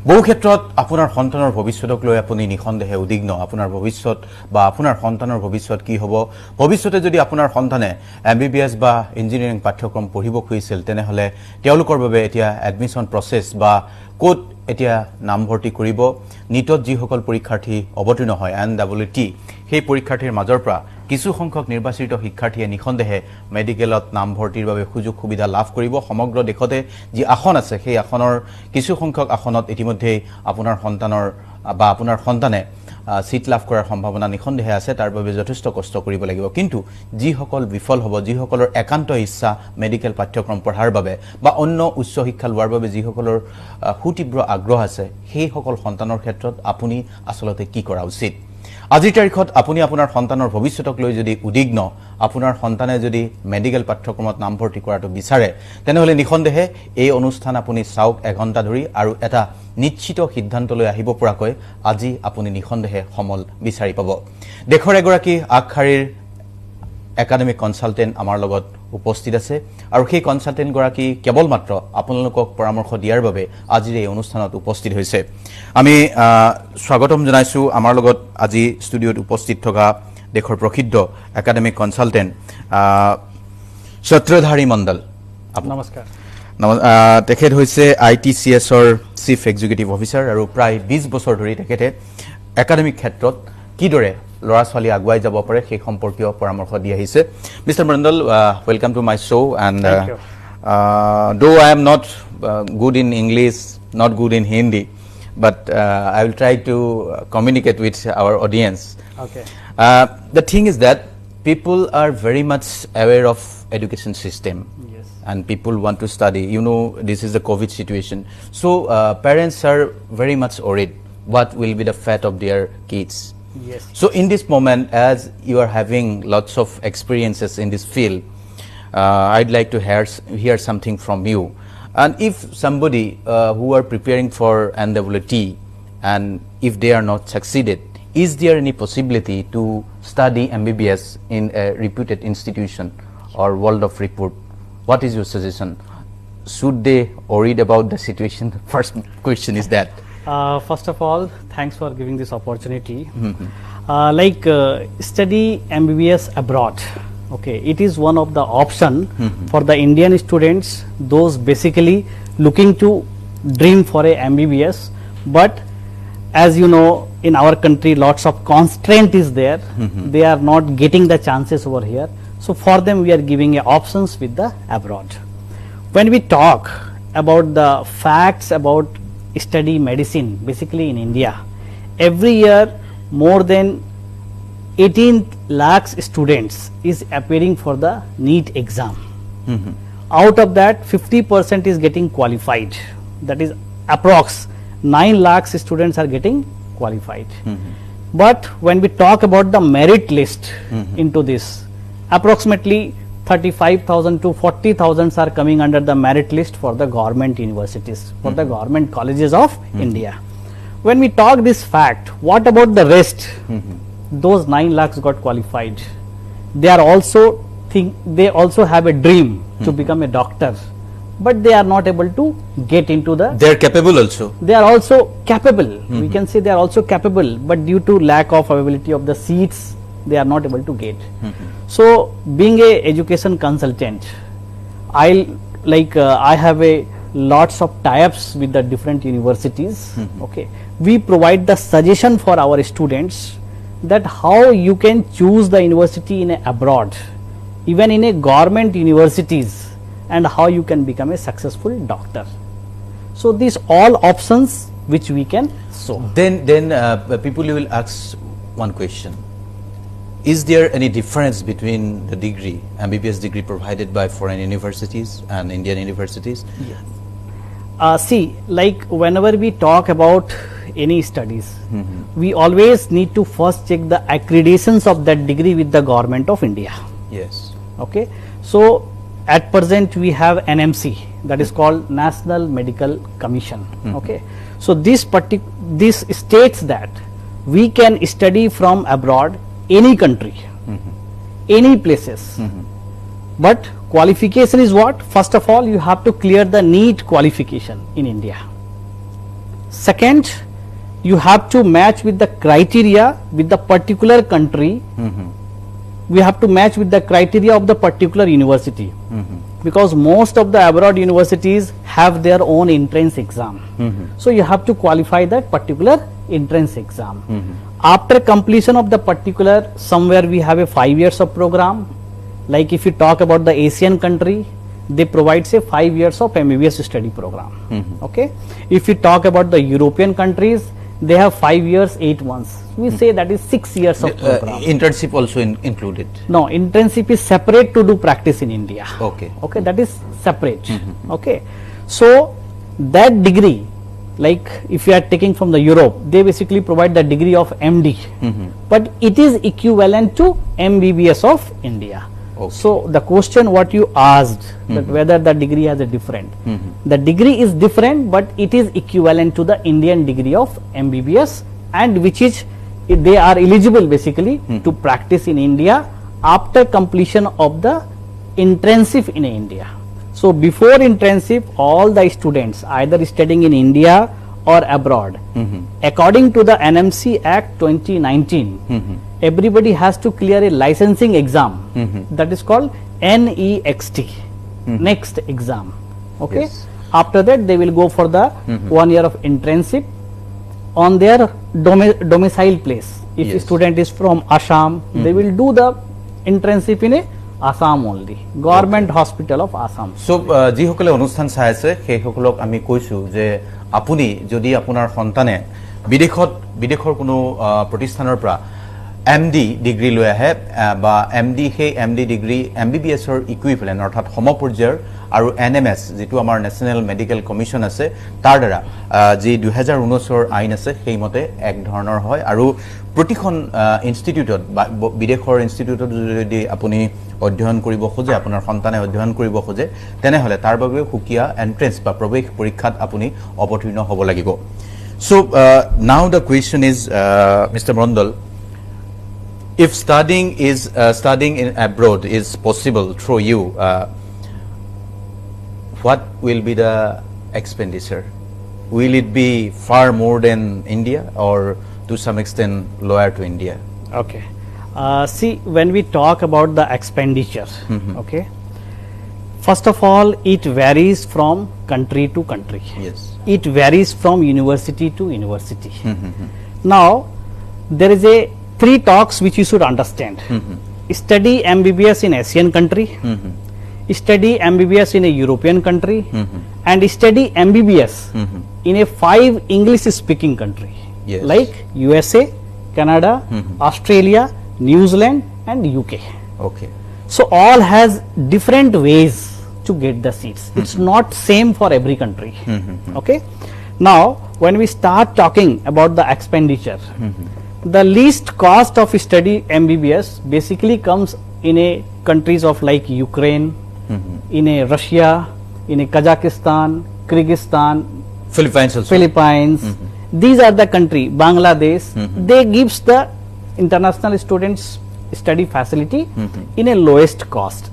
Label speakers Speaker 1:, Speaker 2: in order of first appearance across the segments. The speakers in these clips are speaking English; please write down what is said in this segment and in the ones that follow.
Speaker 1: বহু ক্ষেত্ৰত আপোনাৰ সন্তানৰ ভৱিষ্যতক লৈ আপুনি নিখন্দেহে উদ্বিগ্ন আপোনাৰ ভৱিষ্যত বা আপোনাৰ সন্তানৰ ভৱিষ্যত কি হ'ব ভৱিষ্যতে যদি আপোনাৰ সন্তানে এমবিবিএছ বা ইঞ্জিনিয়াৰিং পাঠ্যক্ৰম পঢ়িব খুজিছিল তেনেহলে তেওঁলোকৰ বাবে এতিয়া এডমিশন প্ৰসেস বা কোড এতিয়া নামভৰ্তি কৰিব নিটত যিসকল পৰীক্ষাৰ্থী অৱতীৰ্ণ হয় এনডব্লিউটি সেই পৰীক্ষাৰ্থীৰ মাজৰ পৰা কিছু সংখ্যক নিৰ্বাচিত শিক্ষাৰ্থীয়ে নিখন্দেহে মেডিকেলত নামভৰ্তিৰ বাবে সুযোগ সুবিধা লাভ কৰিব সমগ্ৰ দেশতে যি আসন আছে সেই আসনৰ কিছু সংখ্যক আসনত ইতিমধ্যে আপোনাৰ সন্তানৰ বা আপোনাৰ সন্তানে সিট লাভ কৰাৰ সম্ভাৱনা নিখন্দেহে আছে তাৰ বাবে যথেষ্ট কষ্ট কৰিব লাগিব কিন্তু যিসকল বিফল হ'ব যিসকলৰ একান্ত ইচ্ছা মেডিকেল পাঠ্যক্ৰম পঢ়াৰ বাবে বা অন্য উচ্চ শিক্ষা লোৱাৰ বাবে যিসকলৰ সুতীব্ৰ আগ্ৰহ আছে সেই সকল সন্তানৰ ক্ষেত্ৰত আপুনি আসলতে কি কৰা উচিত আজিৰ তাৰিখত আপুনি আপোনাৰ সন্তানৰ ভৱিষ্যতক লৈ যদি উদ্বিগ্ন আপোনাৰ সন্তানে যদি মেডিকেল পাঠ্যক্ৰমত নামভৰ্তি কৰাটো বিচাৰে তেনেহলে নিখন্দেহে এই অনুষ্ঠান আপুনি চাওক এঘণ্টা ধৰি আৰু এটা নিশ্চিত সিদ্ধান্তলৈ আহিব পৰাকৈ আজি আপুনি নিখন্দেহে সমল বিচাৰি পাব দেশৰ এগৰাকী আগশাৰীৰ একাডেমিক কনসালটেন্ট আমাৰ লগত উপস্থিত আছে আৰু সেই কনসালটেন্ট গৰাকী কেৱল মাত্ৰ আপোনালোকক পৰামৰ্শ দিয়াৰ বাবে আজিৰ এই অনুষ্ঠানত উপস্থিত হৈছে আমি স্বাগতম জনাইছো আমাৰ লগত আজি ষ্টুডিঅত উপস্থিত থকা দেশৰ প্ৰসিদ্ধ একাডেমিক কনসালটেন্ট সত্ৰধাৰী মণ্ডল
Speaker 2: নমস্কাৰ
Speaker 1: তেখেত হৈছে ITCS ৰ চিফ এক্সিকিউটিভ অফিচাৰ আৰু প্ৰায় 20 বছৰ ধৰি তেখেতে একাডেমিক ক্ষেত্ৰত কিদৰে লৰা ছোৱালী আগুৱাই যাব পাৰে সেই সম্পৰ্কীয় পৰামৰ্শ দি আহিছে mister Mondal welcome to my show and though I am not good in English not good in Hindi but I will try to communicate with our audience
Speaker 2: okay
Speaker 1: the thing is that people are very much aware of education system
Speaker 2: yes
Speaker 1: and people want to study you know this is the covid situation so parents are very much worried what will be the fate of their kids
Speaker 2: yes
Speaker 1: so in this moment as you are having lots of experiences in this field I'd like to hear something from you and if somebody who are preparing for NWT and if they are not succeeded is there any possibility to study MBBS in a reputed institution or world of repute what is your suggestion should they worried about the situation first question is that
Speaker 2: first of all thanks for giving this opportunity study MBBS abroad okay it is one of the option for the Indian students those basically looking to dream for a MBBS but as you know in our country lots of constraint is there they are not getting the chances over here so for them we are giving options with the abroad when we talk about the facts about study medicine basically in India every year more than 18 lakhs students is appearing for the NEET exam out of that 50% is getting qualified that is approx 9 lakhs students are getting qualified but when we talk about the merit list into this approximately 35,000 to 40,000 are coming under the merit list for the government universities for the government colleges of India when we talk this fact what about the rest those 9 lakhs got qualified they are also they also have a dream to become a doctor but they are not able to get into the
Speaker 1: they are capable also
Speaker 2: they are also capable we can say they are also capable but due to lack of availability of the seats they are not able to get so being a education consultant I have a lots of tie-ups with the different universities okay we provide the suggestion for our students that how you can choose the university in abroad even in a government universities and how you can become a successful doctor so these all options which we can show
Speaker 1: then people will ask one question is there any difference between the degree MBBS degree provided by foreign universities and Indian universities
Speaker 2: yes see like whenever we talk about any studies we always need to first check the accreditations of that degree with the government of India
Speaker 1: yes
Speaker 2: okay so at present we have NMC that is called National Medical Commission okay so this states that we can study from abroad any country any places but qualification is what first of all you have to clear the NEET qualification in India Second, you have to match with the criteria with the particular country. We have to match with the criteria of the particular university, because most of the abroad universities have their own entrance exam. So you have to qualify that particular entrance exam. After completion of the particular, somewhere we have a 5 years of program. Like if you talk about the Asian country, they provide say 5 years of MBBS study program. Okay. If you talk about the European countries, they have 5 years 8 months. We say that is 6 years of program.
Speaker 1: Internship also included.
Speaker 2: No, internship is separate to do practice in India.
Speaker 1: Okay.
Speaker 2: Okay, that is separate. Okay, so that degree, like if you are taking from the Europe, they basically provide the degree of MD, but it is equivalent to MBBS of India.
Speaker 1: Okay.
Speaker 2: So the question what you asked, that whether the degree has a different, the degree is different, but it is equivalent to the Indian degree of MBBS, and which is they are eligible basically to practice in India after completion of the internship in India. So before internship, all the students either studying in India or abroad, according to the NMC Act 2019, everybody has to clear a licensing exam that is called NEXT, next exam. Okay.
Speaker 1: Yes.
Speaker 2: After that, they will go for the 1 year of internship on their domicile place. If a
Speaker 1: Yes.
Speaker 2: student is from Assam, they will do the internship in a Assam only, government hospital of Assam.
Speaker 1: So যিসকলে অনুষ্ঠান চাই আছে সেইসকলক আমি কৈছো যে আপুনি যদি আপোনাৰ সন্তানে বিদেশৰ কোনো প্ৰতিষ্ঠানৰ পৰা MD ডিগ্ৰী লৈ আহে বা সেই MD ডিগ্ৰী MBBSৰ ইকুইভেলেণ্ট অৰ্থাৎ সমপৰ্যায়ৰ আৰু NMS যিটো আমাৰ নেশ্যনেল মেডিকেল কমিশ্যন আছে তাৰ দ্বাৰা যি 2019ৰ আইন আছে সেইমতে এক ধৰণৰ হয় আৰু প্ৰতিখন ইনষ্টিটিউটত বা বিদেশৰ ইনষ্টিটিউটত যদি আপুনি অধ্যয়ন কৰিব খোজে আপোনাৰ সন্তানে অধ্যয়ন কৰিব খোজে তেনেহলে তাৰ বাবে সুকিয়া এন্ট্ৰেন্স বা প্ৰৱেশ পৰীক্ষাত আপুনি অৱতীৰ্ণ হ'ব লাগিব so now the question is mister Mondal if studying in abroad is possible through you, what will be the expenditure? Will it be far more than India or to some extent lower to India?
Speaker 2: Okay. See, when we talk about the expenditure, okay, first of all, it varies from country to country.
Speaker 1: Yes.
Speaker 2: It varies from university to university. Now, there is a 3 talks which you should understand. Study MBBS in Asian country, study MBBS in a European country, and study MBBS in a 5 English speaking country,
Speaker 1: Yes.
Speaker 2: like USA, Canada, Australia, New Zealand and UK.
Speaker 1: Okay.
Speaker 2: So all has different ways to get the seats. It's not same for every country. Okay. Now when we start talking about the expenditure, the least cost of study MBBS basically comes in a countries of like Ukraine, in a Russia, in a Kazakhstan, Kyrgyzstan,
Speaker 1: Philippines also.
Speaker 2: Philippines. These are the country. Bangladesh. They gives the international students study facility in a lowest cost,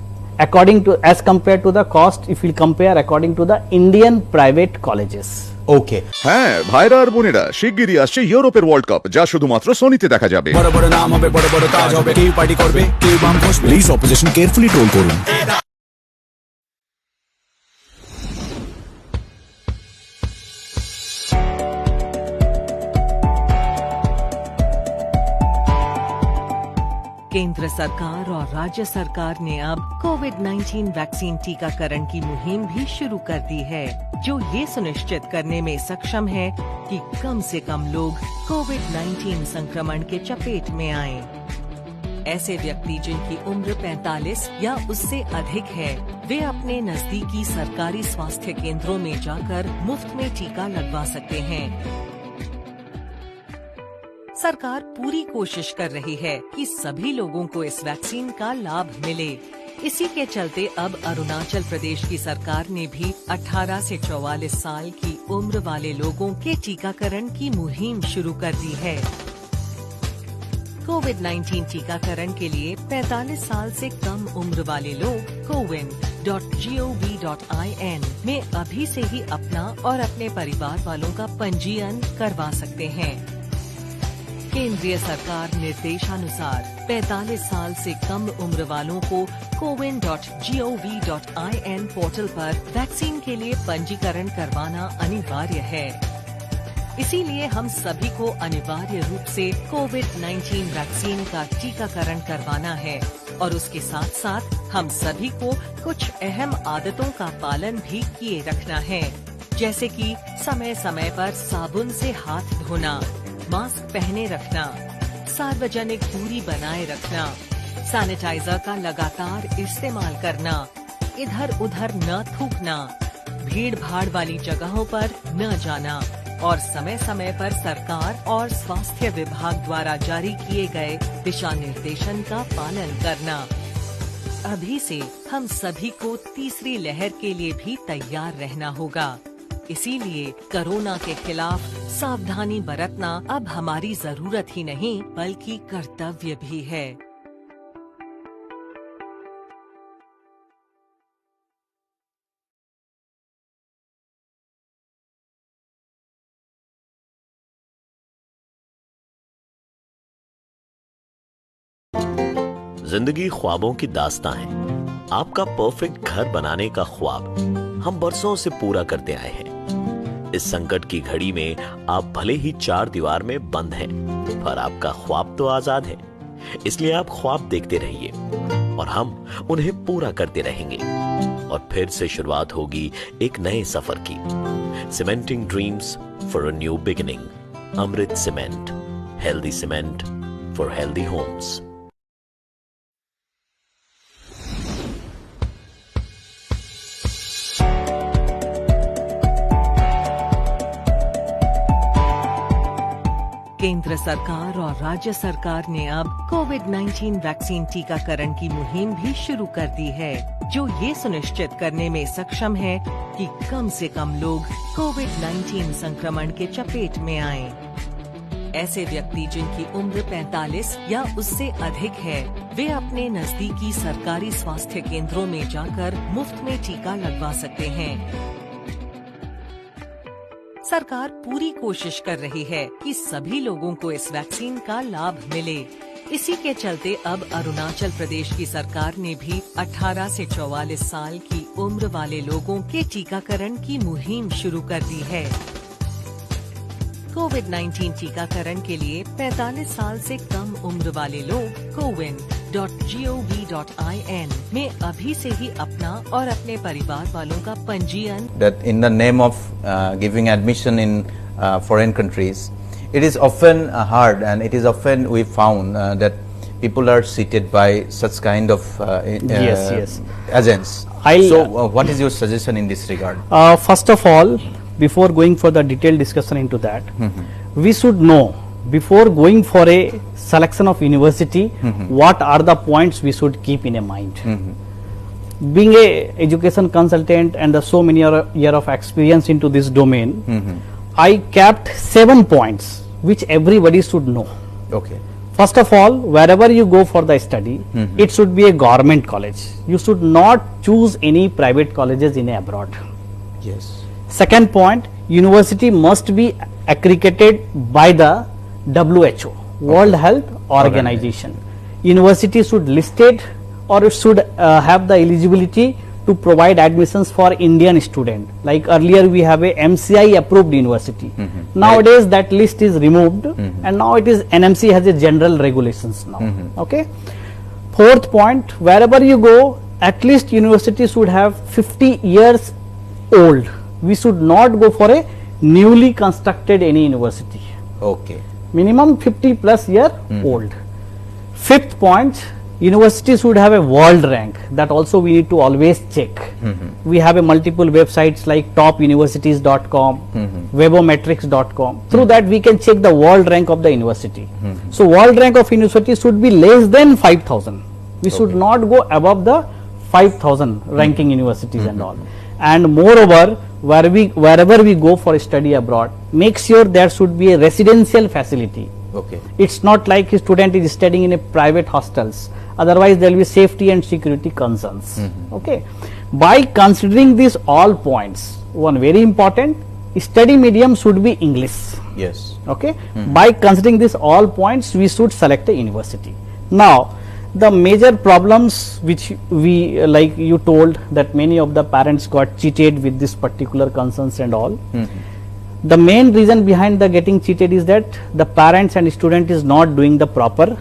Speaker 2: according to as compared to the cost if we compare according to the Indian private colleges.
Speaker 1: Okay.
Speaker 3: হ্যাঁ ভাইরা আর বোনেরা শিগগিরই আসছে ইউরোপের world cup যা শুধুমাত্র সোনিতে দেখা যাবে
Speaker 4: বড় বড় নাম হবে বড় বড় কাজ হবে কেউ পার্টি করবে কেউ বাম ঘষবে প্লিজ অপোজিশন কেয়ারফুলি টোল করুন
Speaker 5: केंद्र सरकार और राज्य सरकार ने अब कोविड-19 वैक्सीन टीकाकरण की मुहिम भी शुरू कर दी है, जो ये सुनिश्चित करने में सक्षम है कि कम से कम लोग कोविड-19 संक्रमण के चपेट में आएं। ऐसे व्यक्ति जिनकी उम्र 45 या उससे अधिक है, वे अपने नजदीकी सरकारी स्वास्थ्य केंद्रों में जाकर मुफ्त में टीका लगवा सकते हैं। सरकार पूरी कोशिश कर रही है कि सभी लोगों को इस वैक्सीन का लाभ मिले। इसी के चलते अब अरुणाचल प्रदेश की सरकार ने भी 18 से 44 साल की उम्र वाले लोगों के टीकाकरण की मुहिम शुरू कर दी है। कोविड-19 टीकाकरण के लिए 45 साल से कम उम्र वाले लोग कोविन cowen.gov.in में अभी से ही अपना और अपने परिवार वालों का पंजीयन करवा सकते हैं। केंद्रीय सरकार निर्देशानुसार 45 साल से कम उम्र वालों को cowen.gov.in पोर्टल पर वैक्सीन के लिए पंजीकरण करवाना अनिवार्य है। इसीलिए हम सभी को अनिवार्य रूप से कोविड-19 वैक्सीन का टीकाकरण करवाना है और उसके साथ साथ हम सभी को कुछ अहम आदतों का पालन भी किए रखना है, जैसे कि समय समय पर साबुन से हाथ धोना, मास्क पहने रखना, सार्वजनिक दूरी बनाए रखना, सैनिटाइजर का लगातार इस्तेमाल करना, इधर उधर न थूकना, भीड़ भाड़ वाली जगहों पर न जाना और समय समय पर सरकार और स्वास्थ्य विभाग द्वारा जारी किए गए दिशा निर्देशन का पालन करना। अभी से हम सभी को तीसरी लहर के लिए भी तैयार रहना होगा। इसीलिए कोरोना के खिलाफ सावधानी बरतना अब हमारी जरूरत ही नहीं बल्कि कर्तव्य भी है।
Speaker 6: जिंदगी ख्वाबों की दास्तां है। आपका परफेक्ट घर बनाने का ख्वाब हम बरसों से पूरा करते आए हैं। इस संकट की घड़ी में आप भले ही 4 दीवार में बंद हैं, पर आपका ख्वाब तो आजाद है। इसलिए आप ख्वाब देखते रहिए और हम उन्हें पूरा करते रहेंगे और फिर से शुरुआत होगी एक नए सफर की। Cementing dreams for a new beginning. Amrit cement, healthy cement for healthy homes.
Speaker 5: केंद्र सरकार और राज्य सरकार ने अब कोविड-19 वैक्सीन टीकाकरण की मुहिम भी शुरू कर दी है, जो ये सुनिश्चित करने में सक्षम है कि कम से कम लोग कोविड-19 संक्रमण के चपेट में आएं। ऐसे व्यक्ति जिनकी उम्र 45 या उससे अधिक है, वे अपने नजदीकी सरकारी स्वास्थ्य केंद्रों में जाकर मुफ्त में टीका लगवा सकते हैं। सरकार पूरी कोशिश कर रही है कि सभी लोगों को इस वैक्सीन का लाभ मिले। इसी के चलते अब अरुणाचल प्रदेश की सरकार ने भी 18 से 44 साल की उम्र वाले लोगों के टीकाकरण की मुहिम शुरू कर दी है। कोविड-19 टीकाकरण के लिए 45 साल से कम उम्र वाले लोग cowen.gov.in में अभी से ही अपना और अपने परिवार वालों का पंजीयन
Speaker 1: that in the name of giving admission in foreign countries, it is often hard and it is often we found that people are seated by such kind of
Speaker 2: Yes.
Speaker 1: agents. So what is your suggestion in this regard?
Speaker 2: First of all, before going for the detailed discussion into that, we should know before going for a selection of university, what are the points we should keep in a mind. Being a education consultant and the so many year of experience into this domain, I kept 7 points which everybody should know.
Speaker 1: Okay.
Speaker 2: First of all, wherever you go for the study, it should be a government college. You should not choose any private colleges in abroad.
Speaker 1: Yes.
Speaker 2: Second point, university must be accredited by the WHO, World Health Organization. University should listed or it should have the eligibility to provide admissions for Indian student. Like earlier we have a MCI approved university. Nowadays that list is removed and now it is NMC has a general regulations now. Okay. Fourth point, wherever you go, at least university should have 50 years old. We should not go for a newly constructed any university.
Speaker 1: Okay.
Speaker 2: Minimum 50 plus year old. Fifth point, university should have a world rank. That also we need to always check. We have a multiple websites like topuniversities.com, webometrics.com. Through that we can check the world rank of the university. So world rank of university should be less than 5,000. We should not go above the 5,000 ranking universities and all. And moreover, wherever we go for study abroad, make sure there should be a residential facility.
Speaker 1: Okay.
Speaker 2: It's not like a student is studying in a private hostels. Otherwise, there will be safety and security concerns. Okay. By considering these all points, one very important, study medium should be English.
Speaker 1: Yes.
Speaker 2: Okay. By considering this all points, we should select a university. Now, the major problems which we, like you told, that many of the parents got cheated with this particular concerns and all. The main reason behind the getting cheated is that the parents and student is not doing the proper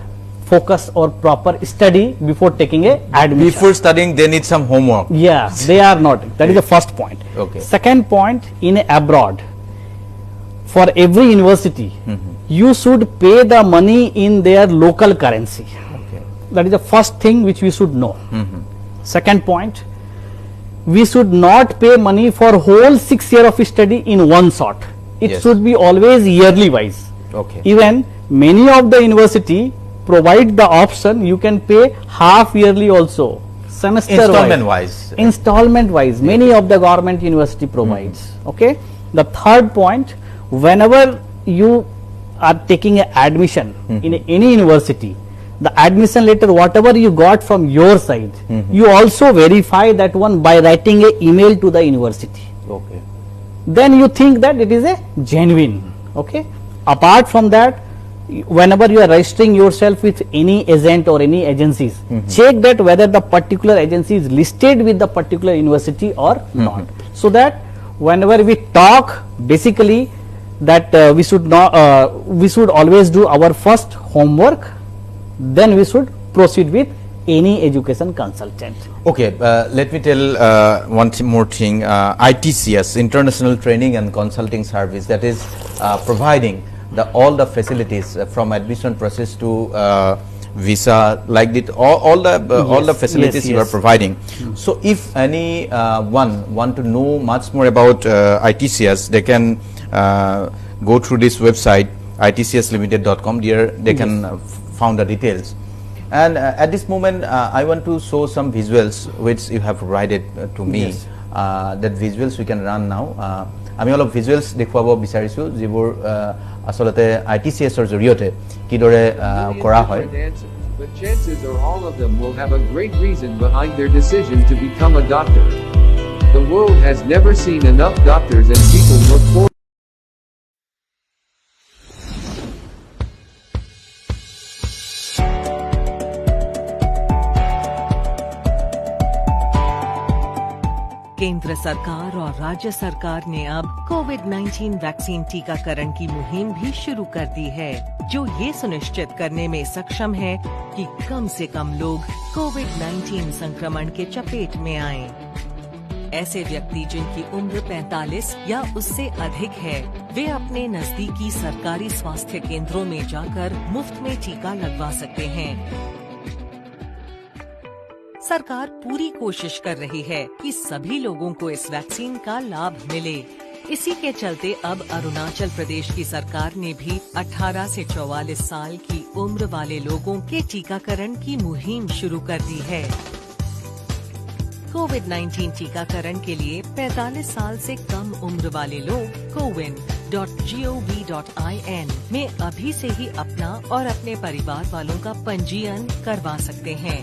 Speaker 2: focus or proper study before taking a admission.
Speaker 1: Before studying, they need some homework.
Speaker 2: Yeah, they are not. That is the first point.
Speaker 1: Okay.
Speaker 2: Second point, in abroad, for every university, you should pay the money in their local currency.
Speaker 1: Okay.
Speaker 2: That is the first thing which we should know. Second point, we should not pay money for whole 6 years of study in one shot. It
Speaker 1: Yes.
Speaker 2: should be always yearly wise.
Speaker 1: Okay.
Speaker 2: Even many of the university provide the option you can pay half yearly also, semester
Speaker 1: Installment wise.
Speaker 2: installment wise. Many of the government university provides. Okay. The third point, whenever you are taking an admission in any university, the admission letter whatever you got from your side, you also verify that one by writing a email to the university.
Speaker 1: Okay.
Speaker 2: Then you think that it is a genuine. Okay. Apart from that, whenever you are registering yourself with any agent or any agencies, check that whether the particular agency is listed with the particular university or not, so that whenever we talk, basically that we should not we should always do our first homework, then we should proceed with any education consultant.
Speaker 1: Okay, let me tell one more thing. ITCS, International Training and Consulting Service, that is providing all the facilities from admission process to visa, like that, all the facilities
Speaker 2: yes,
Speaker 1: you are
Speaker 2: yes.
Speaker 1: providing. So if any one want to know much more about ITCS, they can go through this website itcslimited.com. There they can found the details. And at this moment, I want to show some visuals which you have provided to me.
Speaker 2: Yes.
Speaker 1: That visuals we can run now. আমি অলপ visuals দেখুৱাব বিচাৰিছোঁ যিবোৰ আচলতে ITCSৰ জৰিয়তে কিদৰে কৰা হয়।
Speaker 7: But chances are all of them will have a great reason behind their decision to become a doctor. The world has never seen enough doctors and people look forward.
Speaker 5: केंद्र सरकार और राज्य सरकार ने अब कोविड-19 वैक्सीन टीकाकरण की मुहिम भी शुरू कर दी है, जो ये सुनिश्चित करने में सक्षम है कि कम से कम लोग कोविड-19 संक्रमण के चपेट में आएं। ऐसे व्यक्ति जिनकी उम्र 45 या उससे अधिक है, वे अपने नजदीकी सरकारी स्वास्थ्य केंद्रों में जाकर मुफ्त में टीका लगवा सकते हैं। सरकार पूरी कोशिश कर रही है कि सभी लोगों को इस वैक्सीन का लाभ मिले। इसी के चलते अब अरुणाचल प्रदेश की सरकार ने भी 18 से 44 साल की उम्र वाले लोगों के टीकाकरण की मुहिम शुरू कर दी है। कोविड-19 टीकाकरण के लिए 45 साल से कम उम्र वाले लोग cowin.gov.in में अभी से ही अपना और अपने परिवार वालों का पंजीयन करवा सकते हैं।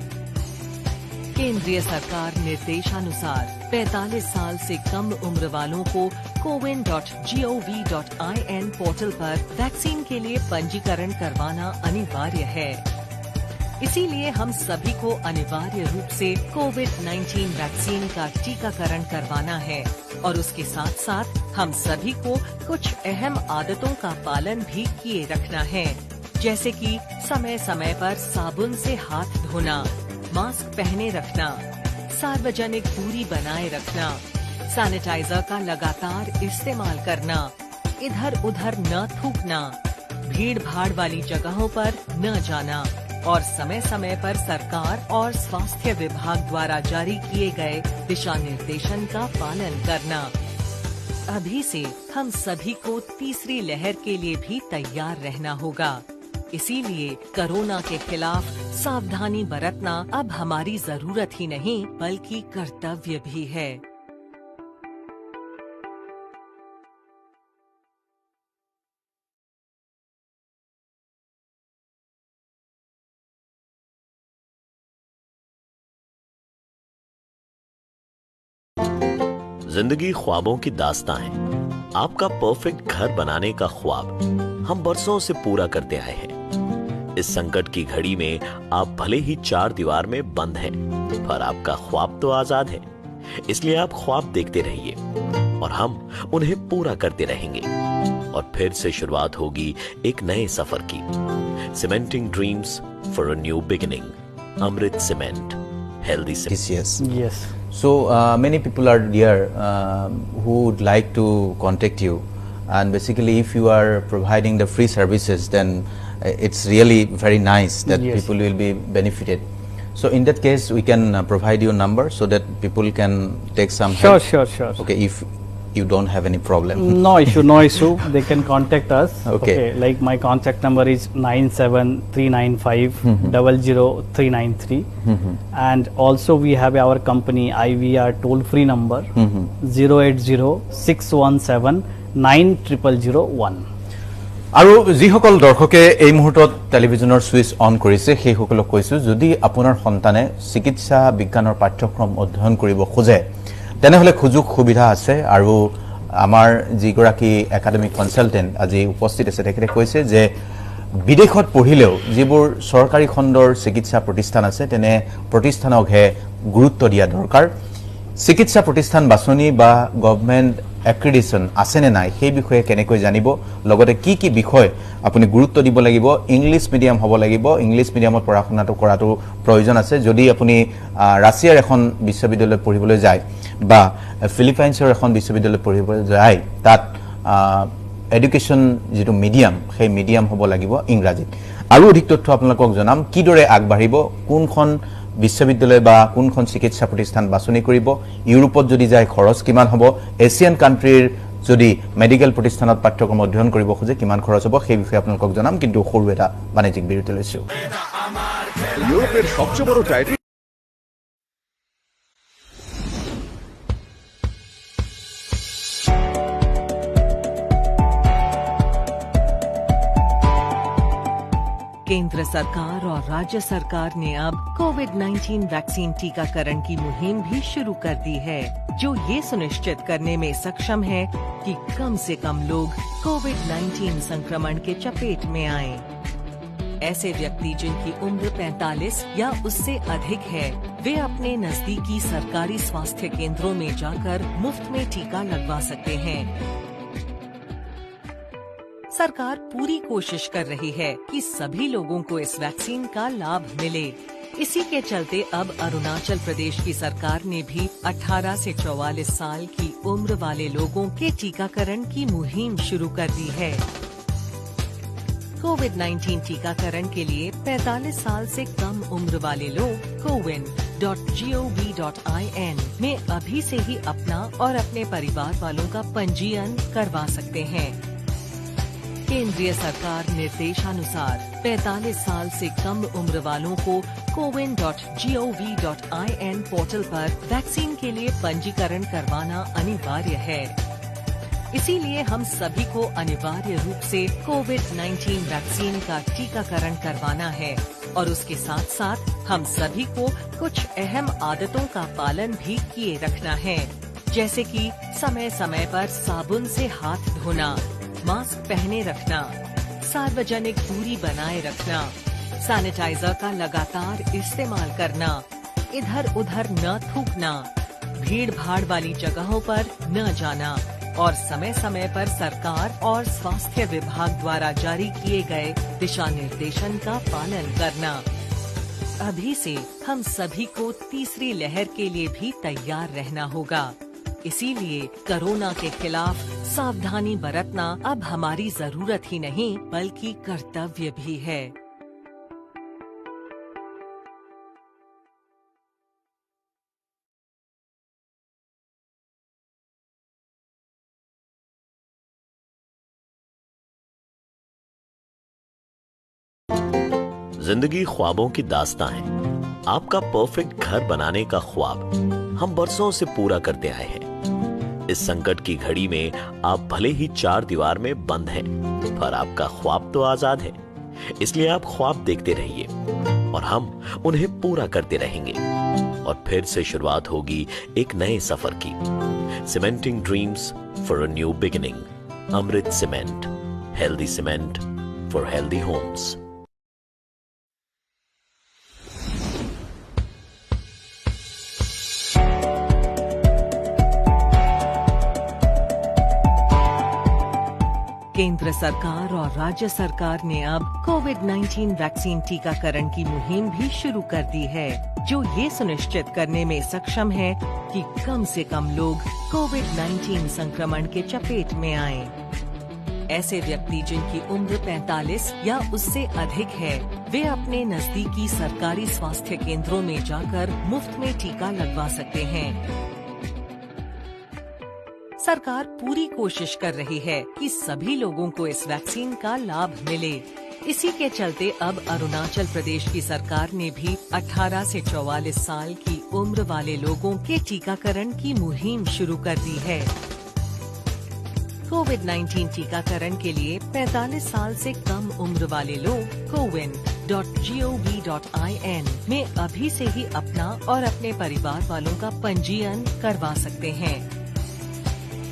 Speaker 5: केंद्रीय सरकार निर्देशानुसार 45 साल से कम उम्र वालों को cowin.gov.in पोर्टल पर वैक्सीन के लिए पंजीकरण करवाना अनिवार्य है। इसीलिए हम सभी को अनिवार्य रूप से कोविड-19 वैक्सीन का टीकाकरण करवाना है और उसके साथ साथ हम सभी को कुछ अहम आदतों का पालन भी किए रखना है, जैसे कि समय समय पर साबुन से हाथ धोना, मास्क पहने रखना, सार्वजनिक दूरी बनाए रखना, सैनिटाइजर का लगातार इस्तेमाल करना, इधर उधर न थूकना, भीड़ भाड़ वाली जगहों पर न जाना और समय समय पर सरकार और स्वास्थ्य विभाग द्वारा जारी किए गए दिशा निर्देशन का पालन करना। अभी से हम सभी को तीसरी लहर के लिए भी तैयार रहना होगा। इसीलिए कोरोना के खिलाफ सावधानी बरतना अब हमारी जरूरत ही नहीं बल्कि कर्तव्य भी है।
Speaker 6: जिंदगी ख्वाबों की दास्तां है। आपका परफेक्ट घर बनाने का ख्वाब हम बरसों से पूरा करते आए हैं। इस संकट की घड़ी में आप भले ही 4 दीवार में बंद हैं, पर आपका ख्वाब तो आजाद है। इसलिए आप ख्वाब देखते रहिए और हम उन्हें पूरा करते रहेंगे। और फिर से शुरुआत होगी एक नए सफर की। Cementing dreams for a new beginning. Amrit cement, healthy cement.
Speaker 2: Yes.
Speaker 1: So many people are there who would like to contact you, and basically if you are providing the free services, then it's really very nice that
Speaker 2: Yes.
Speaker 1: people will be benefited. So in that case we can provide your number so that people can take some
Speaker 2: Sure,
Speaker 1: help.
Speaker 2: sure.
Speaker 1: Okay, if you don't have any problem.
Speaker 2: No issue, no issue. They can contact us.
Speaker 1: Okay.
Speaker 2: Like my contact number is 97395 00393. And also we have our company IVR toll free number 080 617 9001.
Speaker 1: আৰু যিসকল দৰ্শকে এই মুহূৰ্তত টেলিভিছনৰ switch on কৰিছে সেইসকলক কৈছোঁ, যদি আপোনাৰ সন্তানে চিকিৎসা বিজ্ঞানৰ পাঠ্যক্ৰম অধ্যয়ন কৰিব খোজে তেনেহলে সুযোগ সুবিধা আছে। আৰু আমাৰ যিগৰাকী একাডেমিক কনসালটেন্ট আজি উপস্থিত আছে তেখেতে কৈছে যে বিদেশত পঢ়িলেও যিবোৰ চৰকাৰী খণ্ডৰ চিকিৎসা প্ৰতিষ্ঠান আছে তেনে প্ৰতিষ্ঠানকহে গুৰুত্ব দিয়া দৰকাৰ। চিকিৎসা প্ৰতিষ্ঠান বাছনি বা গভৰ্ণমেণ্ট এক্ৰিডিশ্যন আছে নে নাই সেই বিষয়ে কেনেকৈ জানিব, লগতে কি কি বিষয় আপুনি গুৰুত্ব দিব লাগিব। ইংলিছ মিডিয়াম হ'ব লাগিব, ইংলিছ মিডিয়ামত পঢ়া শুনাটো কৰাটো প্ৰয়োজন আছে। যদি আপুনি ৰাছিয়াৰ এখন বিশ্ববিদ্যালয়ত পঢ়িবলৈ যায় বা ফিলিপাইন্সৰ এখন বিশ্ববিদ্যালয়ত পঢ়িবলৈ যায়, তাত এডুকেশ্যন যিটো মিডিয়াম সেই মিডিয়াম হ'ব লাগিব ইংৰাজীত। আৰু অধিক তথ্য আপোনালোকক জনাম কিদৰে আগবাঢ়িব, কোনখন বিশ্ববিদ্যালয় বা কোনখন চিকিৎসা প্ৰতিষ্ঠান বাছনি কৰিব, ইউৰোপত যদি যায় খৰচ কিমান হ'ব, এছিয়ান কাণ্ট্ৰিৰ যদি মেডিকেল প্ৰতিষ্ঠানত পাঠ্যক্ৰম অধ্যয়ন কৰিব খোজে কিমান খৰচ হ'ব সেই বিষয়ে আপোনালোকক জনাম। কিন্তু সৰু এটা বাণিজ্যিক বিৰতি লৈছোঁ।
Speaker 3: ইউরোপের সবচেয়ে বড় টাইটেল
Speaker 5: केंद्र सरकार और राज्य सरकार ने अब कोविड-19 वैक्सीन टीकाकरण की मुहिम भी शुरू कर दी है, जो ये सुनिश्चित करने में सक्षम है कि कम से कम लोग कोविड-19 संक्रमण के चपेट में आएं। ऐसे व्यक्ति जिनकी उम्र 45 या उससे अधिक है, वे अपने नजदीकी सरकारी स्वास्थ्य केंद्रों में जाकर मुफ्त में टीका लगवा सकते हैं। सरकार पूरी कोशिश कर रही है कि सभी लोगों को इस वैक्सीन का लाभ मिले। इसी के चलते अब अरुणाचल प्रदेश की सरकार ने भी 18 से 44 साल की उम्र वाले लोगों के टीकाकरण की मुहिम शुरू कर दी है। कोविड-19 टीकाकरण के लिए 45 साल से कम उम्र वाले लोग cowin.gov.in में अभी से ही अपना और अपने परिवार वालों का पंजीयन करवा सकते हैं। केंद्रीय सरकार निर्देशानुसार 45 साल से कम उम्र वालों को cowin.gov.in पोर्टल पर वैक्सीन के लिए पंजीकरण करवाना अनिवार्य है। इसीलिए हम सभी को अनिवार्य रूप से कोविड-19 वैक्सीन का टीकाकरण करवाना है और उसके साथ साथ हम सभी को कुछ अहम आदतों का पालन भी किए रखना है, जैसे कि समय समय पर साबुन से हाथ धोना, मास्क पहने रखना, सार्वजनिक दूरी बनाए रखना, सैनिटाइजर का लगातार इस्तेमाल करना, इधर उधर न थूकना, भीड़ भाड़ वाली जगहों पर न जाना और समय समय पर सरकार और स्वास्थ्य विभाग द्वारा जारी किए गए दिशा निर्देशन का पालन करना। अभी से हम सभी को तीसरी लहर के लिए भी तैयार रहना होगा। इसीलिए कोरोना के खिलाफ सावधानी बरतना अब हमारी जरूरत ही नहीं बल्कि कर्तव्य भी है।
Speaker 6: जिंदगी ख्वाबों की दास्तां है। आपका परफेक्ट घर बनाने का ख्वाब हम बरसों से पूरा करते आए हैं। इस संकट की घड़ी में आप भले ही 4 दीवार में बंद हैं, पर आपका ख्वाब तो आजाद है। इसलिए आप ख्वाब देखते रहिए और हम उन्हें पूरा करते रहेंगे। और फिर से शुरुआत होगी एक नए सफर की। Cementing dreams for a new beginning. Amrit cement, healthy cement for healthy homes.
Speaker 5: केंद्र सरकार और राज्य सरकार ने अब कोविड-19 वैक्सीन टीकाकरण की मुहिम भी शुरू कर दी है, जो ये सुनिश्चित करने में सक्षम है कि कम से कम लोग कोविड-19 संक्रमण के चपेट में आएं। ऐसे व्यक्ति जिनकी उम्र 45 या उससे अधिक है, वे अपने नजदीकी सरकारी स्वास्थ्य केंद्रों में जाकर मुफ्त में टीका लगवा सकते हैं। सरकार पूरी कोशिश कर रही है कि सभी लोगों को इस वैक्सीन का लाभ मिले। इसी के चलते अब अरुणाचल प्रदेश की सरकार ने भी 18 से 44 साल की उम्र वाले लोगों के टीकाकरण की मुहिम शुरू कर दी है। कोविड-19 टीकाकरण के लिए 45 साल से कम उम्र वाले लोग cowin.gov.in में अभी से ही अपना और अपने परिवार वालों का पंजीयन करवा सकते हैं।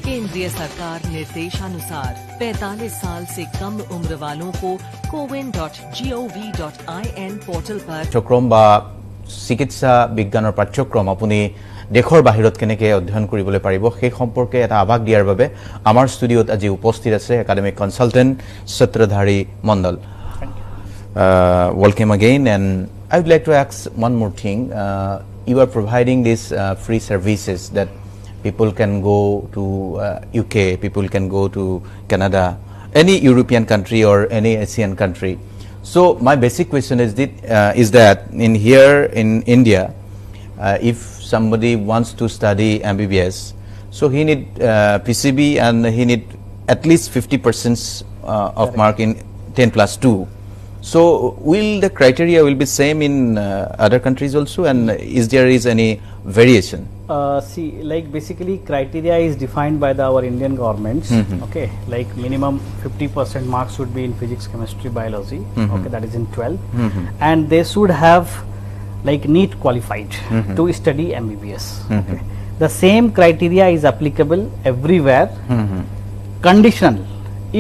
Speaker 5: केंद्रीय सरकार निर्देशानुसार 45 साल से कम उम्र वालों को cowin.gov.in पोर्टल पर
Speaker 1: পাঠ্যক্ৰম বা চিকিৎসা বিজ্ঞানৰ পাঠ্যক্ৰম আপুনি দেশৰ বাহিৰত কেনেকৈ অধ্যয়ন কৰিবলৈ পাৰিব সেই সম্পৰ্কে এটা আভাস দিয়াৰ বাবে আমাৰ ষ্টুডিঅ'ত আজি উপস্থিত আছে academic consultant Sutradhari Mandal. Welcome again, and I would like to ask one more thing. You are providing these free services that people can go to UK, people can go to Canada, any European country or any Asian country. So my basic question is that in here in India, if somebody wants to study MBBS, so he need PCB and he need at least 50% of mark in 10+2. So will the criteria will be same in other countries also, and is there any variation?
Speaker 2: See, like basically criteria is defined by our Indian governments. Okay, like minimum 50% marks should be in physics, chemistry, biology. Okay, that is in 12, and they should have like NEET qualified to study MBBS. Okay, the same criteria is applicable everywhere. Conditional.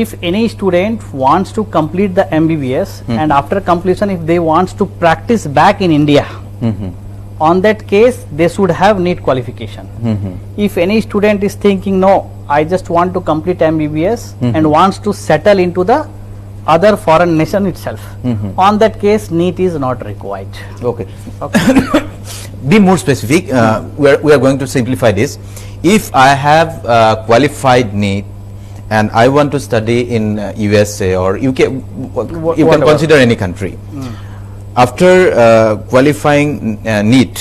Speaker 2: If any student wants to complete the MBBS and after completion, if they wants to practice back in India, on that case they should have NEET qualification. If any student is thinking, no, I just want to complete MBBS and wants to settle into the other foreign nation itself, on that case NEET is not required.
Speaker 1: Okay. Be more specific. We are going to simplify this. If I have qualified NEET and I want to study in USA or UK, you can consider any country. After qualifying NEET,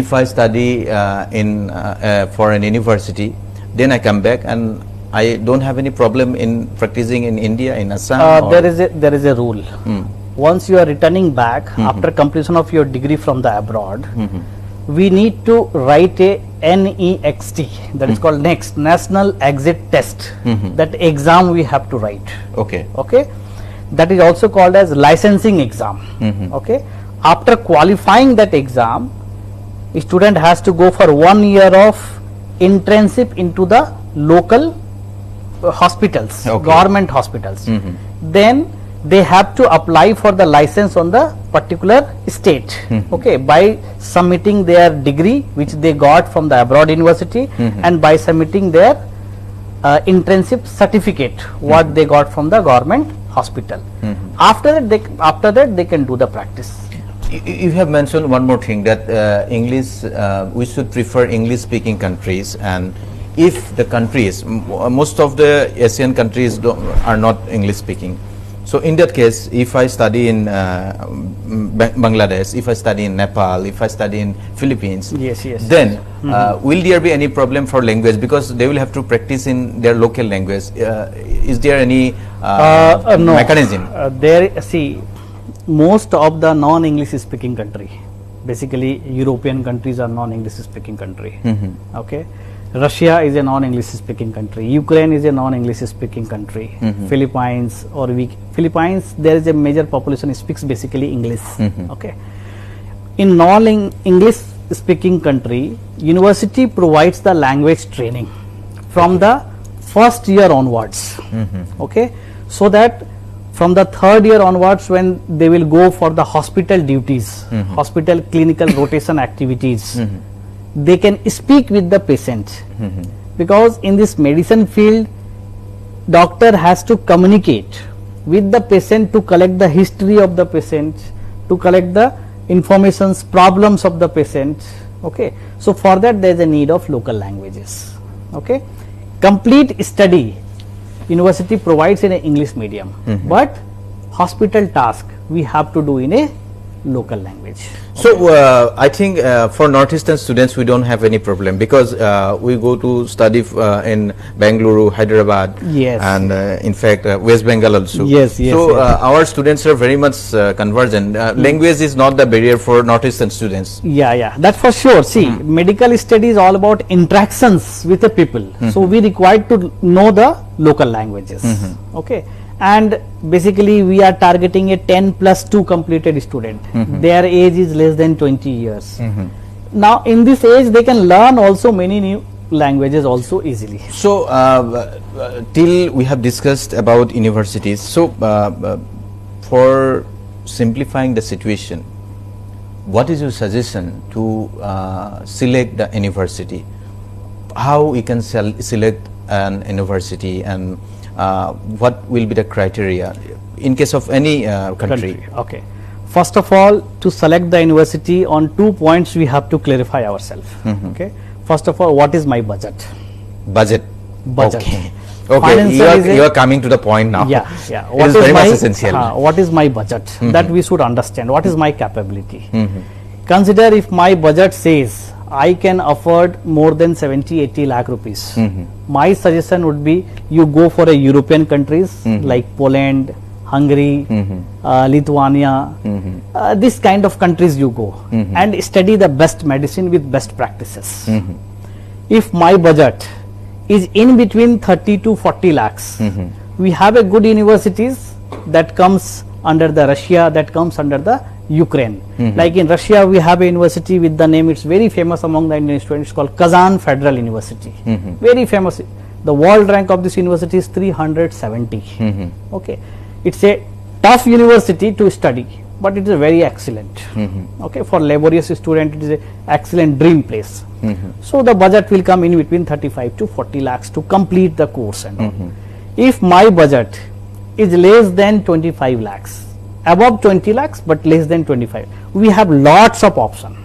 Speaker 1: if I study for an university, then I come back and I don't have any problem in practicing in India, in Assam.
Speaker 2: There is a rule. Once you are returning back after completion of your degree from the abroad, we need to write a NEXT, that is called next National Exit Test. That exam we have to write.
Speaker 1: Okay.
Speaker 2: Okay, that is also called as licensing exam. Okay, after qualifying that exam, a student has to go for 1 year of internship into the local hospitals, government hospitals. Then they have to apply for the license on the particular state, okay, by submitting their degree which they got from the abroad university, and by submitting their internship certificate what they got from the government hospital. After that they can do the practice.
Speaker 1: You have mentioned one more thing, that English, we should prefer English speaking countries, and if the countries, most of the Asian countries are not English speaking. So in that case, if I study in Bangladesh, if I study in Nepal, if I study in Philippines, then will there be any problem for language, because they will have to practice in their local language? Is there any
Speaker 2: no.
Speaker 1: mechanism?
Speaker 2: See, most of the non-English speaking country, basically European countries are non-English speaking country. Okay, Russia is a non-English speaking country. Ukraine is a non-English speaking country. Philippines Philippines, there is a major population speaks basically English. Okay, in non-English speaking country, university provides the language training from the first year onwards. Okay, so that from the third year onwards, when they will go for the hospital duties, hospital clinical rotation activities, they can speak with the patient, because in this medicine field, doctor has to communicate with the patient to collect the history of the patient, to collect the informations, problems of the patient. Okay, so for that there is a need of local languages. Okay, complete study university provides in a English medium, but hospital task we have to do in a local language.
Speaker 1: So I think for Northeastern students we don't have any problem, because we go to study in Bengaluru, Hyderabad,
Speaker 2: Yes.
Speaker 1: and in fact West Bengal also.
Speaker 2: Yes, yes,
Speaker 1: So
Speaker 2: yes.
Speaker 1: our students are very much convergent. Language is not the barrier for Northeastern students.
Speaker 2: Yeah, that's for sure. See, medical study is all about interactions with the people. So we required to know the local languages. Okay, and basically we are targeting a 10+2 completed student. Their age is less than 20 years. Now in this age they can learn also many new languages also easily.
Speaker 1: So till we have discussed about universities, so for simplifying the situation, what is your suggestion to select the university? How we can select an university, and what will be the criteria in case of any country?
Speaker 2: Okay, first of all, to select the university, on 2 points we have to clarify ourselves. Okay, first of all, what is my budget?
Speaker 1: Budget.
Speaker 2: Budget.
Speaker 1: Okay.
Speaker 2: Financial is
Speaker 1: You are coming to the point now.
Speaker 2: Yeah.
Speaker 1: It is very much essential.
Speaker 2: What is my budget? That we should understand. What is my capability? Consider if my budget says I can afford more than 70-80 lakh rupees. My suggestion would be you go for a European countries like Poland, Hungary, Lithuania, this kind of countries you go and study the best medicine with best practices. If my budget is in between 30 to 40 lakhs, we have a good universities that comes under the Russia, that comes under the Ukraine. Like in Russia we have a university with the name, it's very famous among the Indian students, called Kazan Federal University. Very famous. The world rank of this university is 370. Okay, it's a tough university to study, but it is very excellent. Okay, for laborious student it is a excellent dream place. So the budget will come in between 35 to 40 lakhs to complete the course and all. If my budget is less than 25 lakhs, above 20 lakhs but less than 25, we have lots of option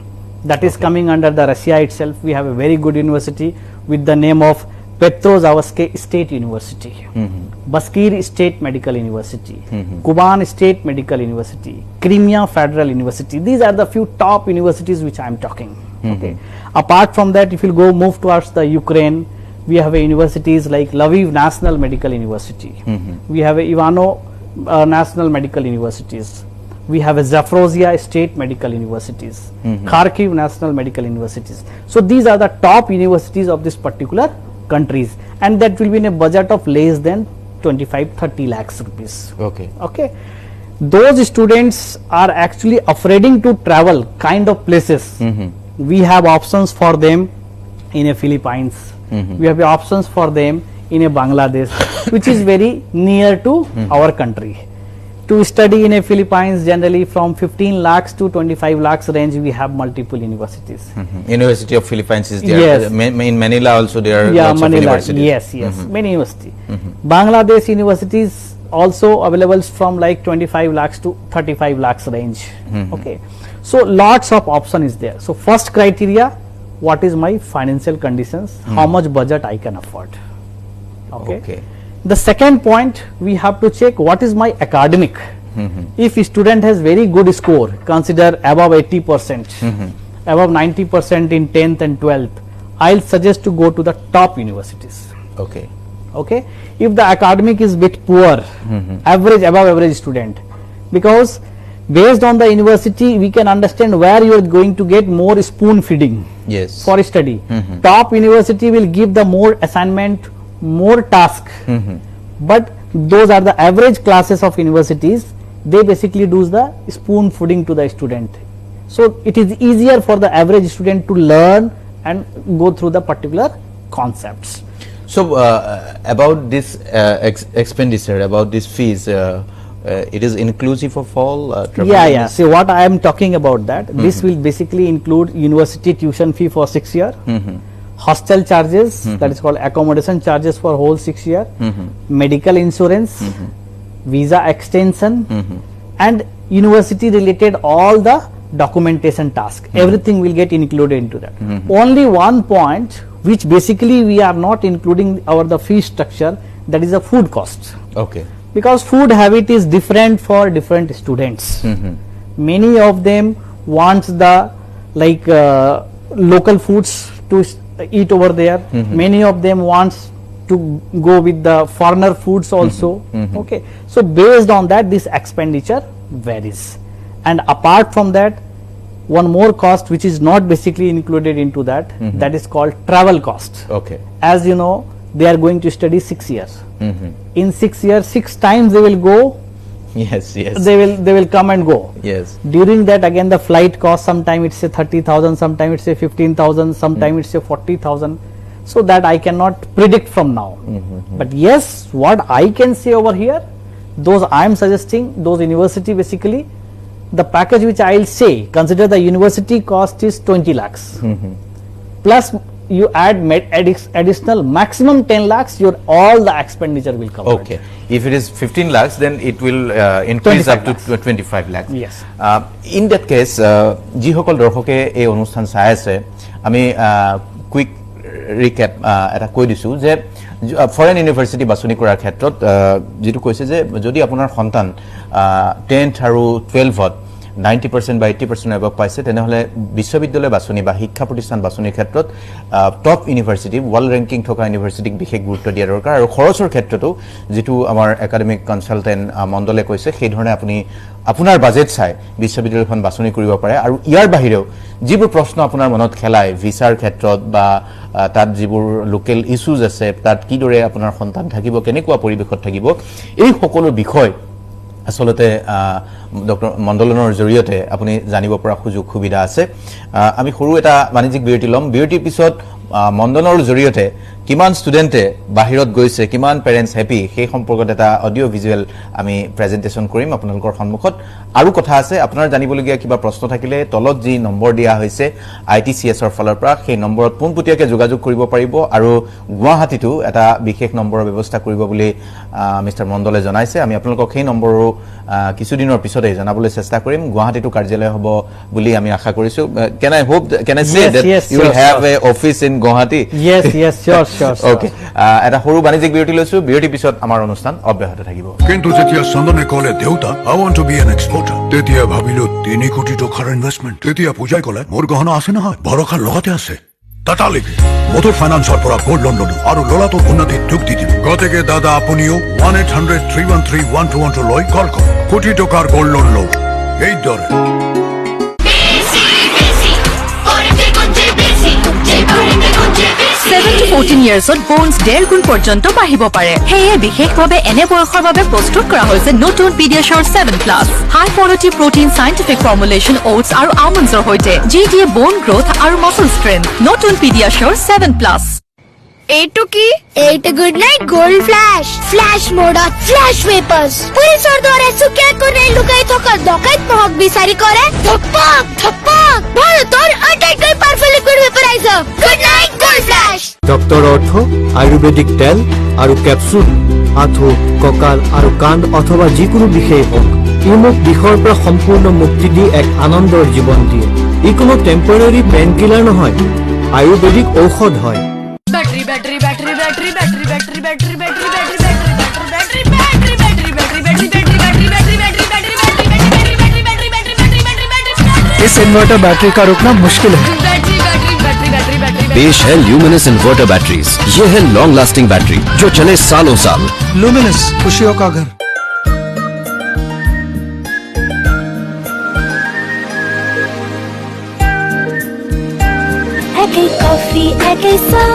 Speaker 2: that is coming under the Russia itself. We have a very good university with the name of Petrozavodsk State University, Baskir State Medical University, Kuban State Medical University, Crimea Federal University. These are the few top universities which I am talking. Okay. Apart from that, if you go move towards the Ukraine, we have a universities like Lviv National Medical University. We have a Ivano National Medical Universities. We have a Zaporozhye State Medical Universities, Kharkiv National Medical Universities. So these are the top universities of this particular countries, and that will be in a budget of less than 25-30 lakhs rupees. Okay, those students are actually afraid to travel kind of places. We have options for them in a Philippines. We have options for them in a Bangladesh, which is very near to our country. To study in a Philippines, generally from 15 lakhs to 25 lakhs range, we have multiple universities.
Speaker 1: University of Philippines is there.
Speaker 2: Yes.
Speaker 1: In Manila also there are
Speaker 2: Yeah,
Speaker 1: lots
Speaker 2: Manila.
Speaker 1: of universities.
Speaker 2: Yes, many universities. Bangladesh universities also available from like 25 lakhs to 35 lakhs range. Okay, so lots of option is there. So first criteria, what is my financial conditions, how much budget I can afford. Okay. The second point, we have to check what is my academic. If a student has very good score, consider above 80%, above 90% in 10th and 12th, I'll suggest to go to the top universities.
Speaker 1: Okay.
Speaker 2: If the academic is bit poor, average, above average student, because based on the university we can understand where you are going to get more spoon feeding for study. Top university will give the more assignment, more task, but those are the average classes of universities. They basically do the spoon feeding to the student. So it is easier for the average student to learn and go through the particular concepts.
Speaker 1: So about this expenditure, about this fees, it is inclusive of all travel?
Speaker 2: Yeah. See what I am talking about that. This will basically include university tuition fee for 6 years, hostel charges, that is called accommodation charges for whole 6 years, medical insurance, visa extension, and university related all the documentation task. Everything will get included into that. Only one point which basically we are not including the fee structure, that is the food cost.
Speaker 1: Okay.
Speaker 2: Because food habit is different for different students. Many of them wants the local foods to eat over there. Many of them wants to go with the foreigner foods also. Okay, so based on that, this expenditure varies. And apart from that, one more cost which is not basically included into that, that is called travel cost.
Speaker 1: Okay.
Speaker 2: As you know, they are going to study 6 years. In 6 years, 6 times they will go.
Speaker 1: Yes.
Speaker 2: They will come and go.
Speaker 1: Yes.
Speaker 2: During that, again the flight cost, sometime it's say 30,000, sometime it's say 15,000, sometime it's say 40,000. So that I cannot predict from now. But yes, what I can say over here, those I am suggesting, those university basically, the package which I will say, consider the university cost is 20 lakhs. Plus you add additional maximum 10 lakhs, your all the expenditure will cover.
Speaker 1: Okay. If it is 15 lakhs, then it will increase up to 25 lakhs.
Speaker 2: Yes.
Speaker 1: In that case, jihokol dorhoke e onusthan sai ase, ami quick recap eta koi disu je foreign university basuni korar khetrot jitu koise je jodi apunar santan 10th aru 12th 90% বা 80% above পাইছে তেনেহলে বিশ্ববিদ্যালয় বাছনি বা শিক্ষা প্ৰতিষ্ঠান বাছনিৰ ক্ষেত্ৰত টপ ইউনিভাৰ্সিটি ওয়ার্ল্ড ৰ্যাঙ্কিং থকা ইউনিভাৰ্সিটিক বিশেষ গুৰুত্ব দিয়া দৰকাৰ আৰু খৰচৰ ক্ষেত্ৰতো যেটো আমাৰ একাডেমিক কনসালটেন্ট মণ্ডলে কৈছে সেই ধৰণে আপুনি আপোনাৰ বাজেট চাই বিশ্ববিদ্যালয়খন বাছনি কৰিব পাৰে আৰু ইয়াৰ বাহিৰেও যিবোৰ প্ৰশ্ন আপোনাৰ মনত খেলাই ভিসাৰ ক্ষেত্ৰত বা তাত যিবোৰ লোকেল ইস্যুজ আছে তাত কি দৰে আপোনাৰ সন্তান থাকিব কেনেকুৱা পৰিবেশত থাকিব এই সকলো বিষয় আসলতে ডক্টর মণ্ডলনৰ জৰিয়তে আপুনি জানিব পৰা সুযোগ সুবিধা আছে আমি সৰু এটা বাণিজ্যিক বিৰতি লম বিৰতিৰ পিছত মণ্ডলৰ জৰিয়তে কিমান ষ্টুডেন্টে বাহিৰত গৈছে কিমান পেৰেন্টস হ্যাপি সেই সম্পৰ্কত এটা অডিও ভিজুৱেল আমি প্ৰেজেন্টেশন কৰিম আপোনালোকৰ সন্মুখত আৰু কথা আছে আপোনাৰ জানিবলগীয়া কিবা প্ৰশ্ন থাকিলে তলত যি নম্বৰ দিয়া হৈছে ITCS ৰ ফালৰ পৰা সেই নম্বৰত পোনপটীয়াকৈ যোগাযোগ কৰিব পাৰিব আৰু গুৱাহাটীটো এটা বিশেষ নম্বৰৰ ব্যৱস্থা কৰিব বুলি মিস্টাৰ মণ্ডলে জনাইছে আমি আপোনালোকক সেই নম্বৰো কিছুদিনৰ পিছতে জনাবলৈ চেষ্টা কৰিম গুৱাহাটীটো কাৰ্যালয় হ'ব বুলি আমি আশা কৰিছো can I say that you will have a office in Guwahati?
Speaker 2: Yes, sure.
Speaker 1: Okay. এটা সৰু বাণিজ্যিক বিৰতি লৈছো বিৰতিৰ পিছত আমাৰ অনুষ্ঠান অব্যাহত থাকিব
Speaker 4: কিন্তু যেতিয়া চন্দনে কলে দেউতা I want to be an exporter তেতিয়া ভাবিলো 3 কোটি টকাৰ ইনভেষ্টমেন্ট তেতিয়া পূজাই কলে মোৰ গহনা আছে নহয় ভৰসা লগতে আছে টাটালৈকে মধুৰ ফাইনান্সৰ পৰা গোল্ড লোন ললো আৰু ললাটোৰ উন্নতিত যোগ দি দিলো গতিকে দাদা আপুনিও 1-800-313-1212 লৈ কল কৰক কোটি টকাৰ গোল্ড লোন লওক এই দৰে
Speaker 8: 7 to 14 years old bones 1.5 গুণ পৰ্যন্ত বাঢ়িব পাৰে হেয়ে বিশেষভাৱে এনে বয়সৰ বাবে প্ৰস্তুত কৰা হৈছে নতুন Pediasure 7+ high quality protein scientific formulation oats আৰু আলমণ্ডৰ সৈতে যি দিয়ে বোন গ্ৰোথ আৰু মাসল ষ্ট্ৰেংথ নতুন Pediasure 7+
Speaker 9: এইটো কি এইটো গুড নাইট গোল্ড ফ্ল্যাশ মোডত ফ্ল্যাশ পেপারস পুলিশৰ দৰে চুকে কোনে লুকাই থকা ডকাইত মহক বিচাৰি কৰে ধপক ভাৰতৰ আটাইতকৈ powerful liquid vaporiser good night gold flash
Speaker 10: doctor Ortho ayurvedic তেল আৰু কেপসুল আঁঠু কঁকাল আৰু কাণ অথবা যিকোনো বিষয় হওক ই মোক বিষৰ পৰা সম্পূৰ্ণ মুক্তি দি এক আনন্দৰ জীৱন দিয়ে ই কোনো টেম্পৰেৰী পেইন কিলাৰ নহয় আয়ুৰ্বেদিক ঔষধ হয়
Speaker 11: इस इन्वर्टर बैटरी का रुकना मुश्किल है
Speaker 12: पेश है ल्यूमिनस इन्वर्टर बैटरीज ये है लॉन्ग लास्टिंग बैटरी जो चले सालों साल
Speaker 11: ल्यूमिनस खुशियों का घर
Speaker 9: একে কফি একে চাহ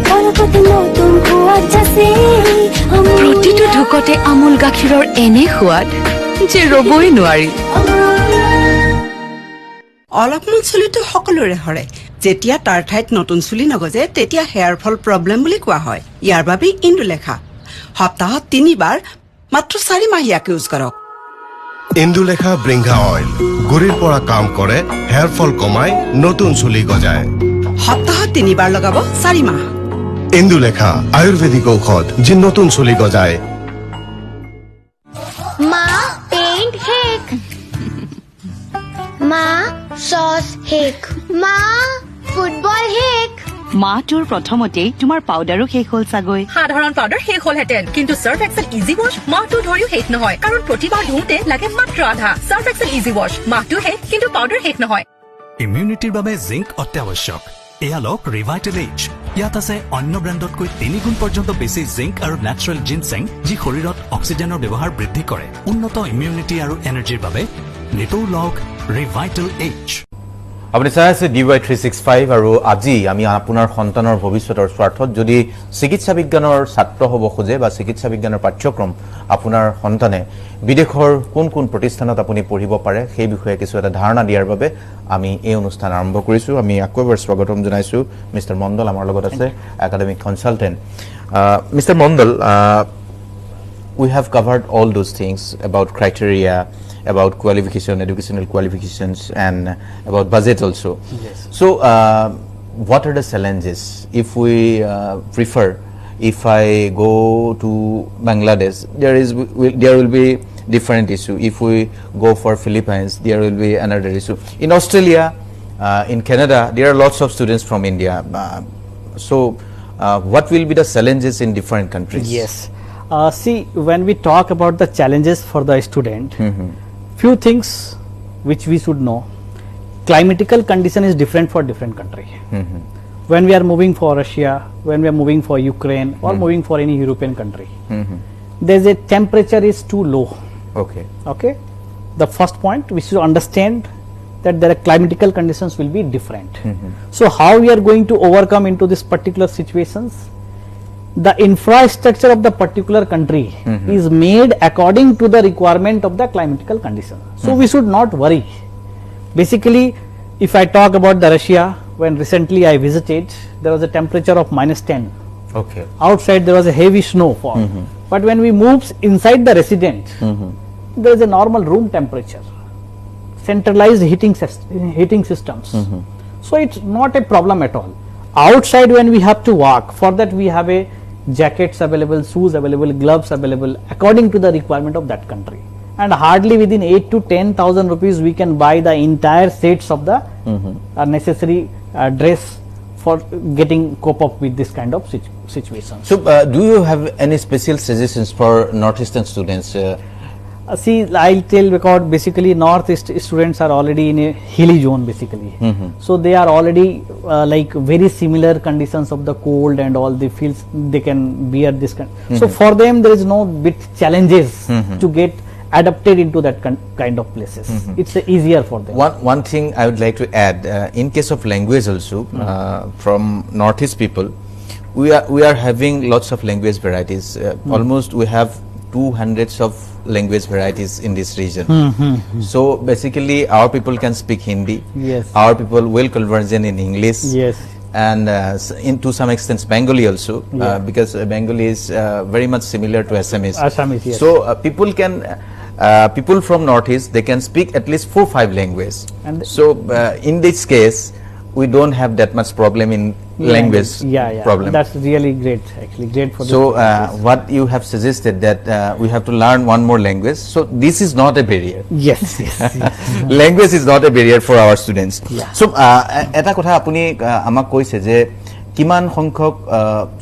Speaker 9: পৰকতে নতুন সোৱাদ আছে
Speaker 8: প্ৰতিটো ঢুকতে আমুল গাখীৰৰ এনে সোৱাদ যে ৰবই নোৱাৰি
Speaker 13: অলপমান চুলিটো সকলোৰে হৰে যেতিয়া তাৰ ঠাইত নতুন চুলি নগজে তেতিয়া হেয়াৰ ফল প্ৰব্লেম বুলি কোৱা হয় ইয়াৰ বাবে ইন্দুলেখা সপ্তাহত 3 বাৰ মাত্ৰ 4 মাহ ইয়াক ইউজ কৰক
Speaker 14: ইন্দুলেখা ব্ৰিংঘা অইল গুৰিৰ পৰা কাম কৰে হেয়াৰ ফল কমাই নতুন চুলি গজায়
Speaker 13: সপ্তাহত 3 বাৰ লগাব 4 মাহ
Speaker 14: ইন্দুলেখা আয়ুৰ্বেদিক ঔষধ যি নতুন চুলি গজায়
Speaker 9: মা পেইন্ট হেক মা সস হেক মা ফুটবল হেক
Speaker 8: মাহটোৰ প্ৰথমতেই তোমাৰ পাউডাৰো শেষ হ'ল চাগৈ
Speaker 15: সাধাৰণ পাউডাৰ শেষ হ'লহেঁতেন কিন্তু সাৰ্ফ এক্সেল ইজি ৱাছ মাহটো ধৰিও শেষ নহয় কাৰণ প্ৰতিবাৰ ধুওঁতে লাগে মাত্ৰ আধা সাৰ্ফ এক্সেল ইজি ৱাছ মাহটো শেষ কিন্তু পাউডাৰ শেষ নহয়
Speaker 16: ইমিউনিটিৰ বাবে জিংক অত্যাৱশ্যক এয়া লওক ৰিভাইটেল এইচ ইয়াত আছে অন্য ব্ৰেণ্ডতকৈ 3 গুণ পৰ্যন্ত বেছি জিংক আৰু নেচাৰেল জিনচেং যি শৰীৰত অক্সিজেনৰ ব্যৱহাৰ বৃদ্ধি কৰে উন্নত ইমিউনিটি আৰু এনাৰ্জিৰ বাবে নিতৌ লওক ৰিভাইটেল এইচ
Speaker 1: আপুনি চাই আছে DY365 আৰু আজি আমি আপোনাৰ সন্তানৰ ভৱিষ্যতৰ স্বাৰ্থত যদি চিকিৎসা বিজ্ঞানৰ ছাত্ৰ হ'ব খোজে বা চিকিৎসা বিজ্ঞানৰ পাঠ্যক্ৰম আপোনাৰ সন্তানে বিদেশৰ কোন কোন প্ৰতিষ্ঠানত আপুনি পঢ়িব পাৰে সেই বিষয়ে কিছু এটা ধাৰণা দিয়াৰ বাবে আমি এই অনুষ্ঠান আৰম্ভ কৰিছো আমি আকৌ এবাৰ স্বাগতম জনাইছো মিস্টাৰ মণ্ডল আমাৰ লগত আছে academic consultant mister Mondal we have covered all those things about criteria about qualification educational qualifications and about budget also
Speaker 2: yes
Speaker 1: so what are the challenges if we prefer if I go to Bangladesh there will be different issue if we go for Philippines there will be another issue in Australia in Canada there are lots of students from India so what will be the challenges in different countries
Speaker 2: yes see when we talk about the challenges for the student few things which we should know climatical condition is different for different country when we are moving for Russia when we are moving for Ukraine or moving for any European country there's a temperature is too low okay the first point we should understand that there are climatical conditions will be different so how we are going to overcome into this particular situations the infrastructure of the particular country is made according to the requirement of the climatical condition so we should not worry basically if I talk about the Russia when recently I visited there was a temperature of -10 outside there was a heavy snowfall but when we moved inside the residence there is a normal room temperature centralized heating systems so it's not a problem at all outside when we have to walk for that we have a jackets available shoes available gloves available according to the requirement of that country and hardly within 8 to 10,000 rupees we can buy the entire sets of the necessary dress for getting cope up with this kind of situation
Speaker 1: so do you have any special suggestions for northeastern students
Speaker 2: see I'll tell because basically northeast students are already in a hilly zone basically so they are already like very similar conditions of the cold and all they feel they can bear this so for them there is no bit challenges to get adapted into that kind of places it's easier for them
Speaker 1: one thing I would like to add in case of language also from northeast people we are having lots of language varieties almost we have 200s of language varieties in this region so basically our people can speak Hindi
Speaker 2: yes
Speaker 1: our people will conversion in English
Speaker 2: yes
Speaker 1: and to some extent Bengali also because Bengali is very much similar to Assamese
Speaker 2: yes.
Speaker 1: so people can people from northeast they can speak at least 4-5 languages and so in this case we don't have that much problem in language problem
Speaker 2: that's really great actually great for
Speaker 1: so what you have suggested that we have to learn one more language so this is not a barrier
Speaker 2: yes
Speaker 1: language is not a barrier for our students so eta kotha apuni amak koise je kiman সংখ্যক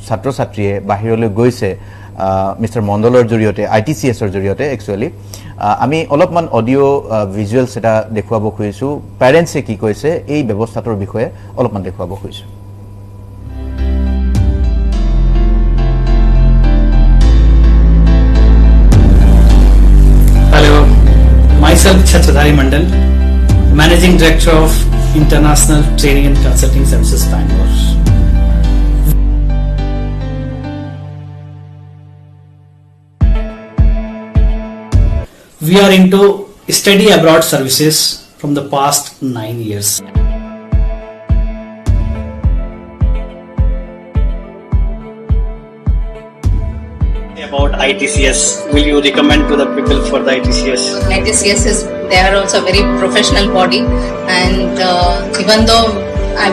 Speaker 1: ছাত্ৰ ছাত্ৰীয়ে বাহিৰলৈ গৈছে mister মণ্ডলৰ জৰিয়তে ITCS ৰ জৰিয়তে actually আমি অলপমান অডিও ভিজুৱেলছ এটা দেখুৱাব খুজিছো পেৰেন্টছে কি কৈছে এই ব্যৱস্থাটোৰ বিষয়ে অলপমান দেখুৱাব খুজিছো
Speaker 17: Hello, myself Chhatradhari Mandal, Managing Director of International Training and Consulting Services Bangalore. We are into study abroad services from the past 9 years. About ITCS, will you recommend to the people for the ITCS?
Speaker 18: ITCS is, they are also a very professional body, and even though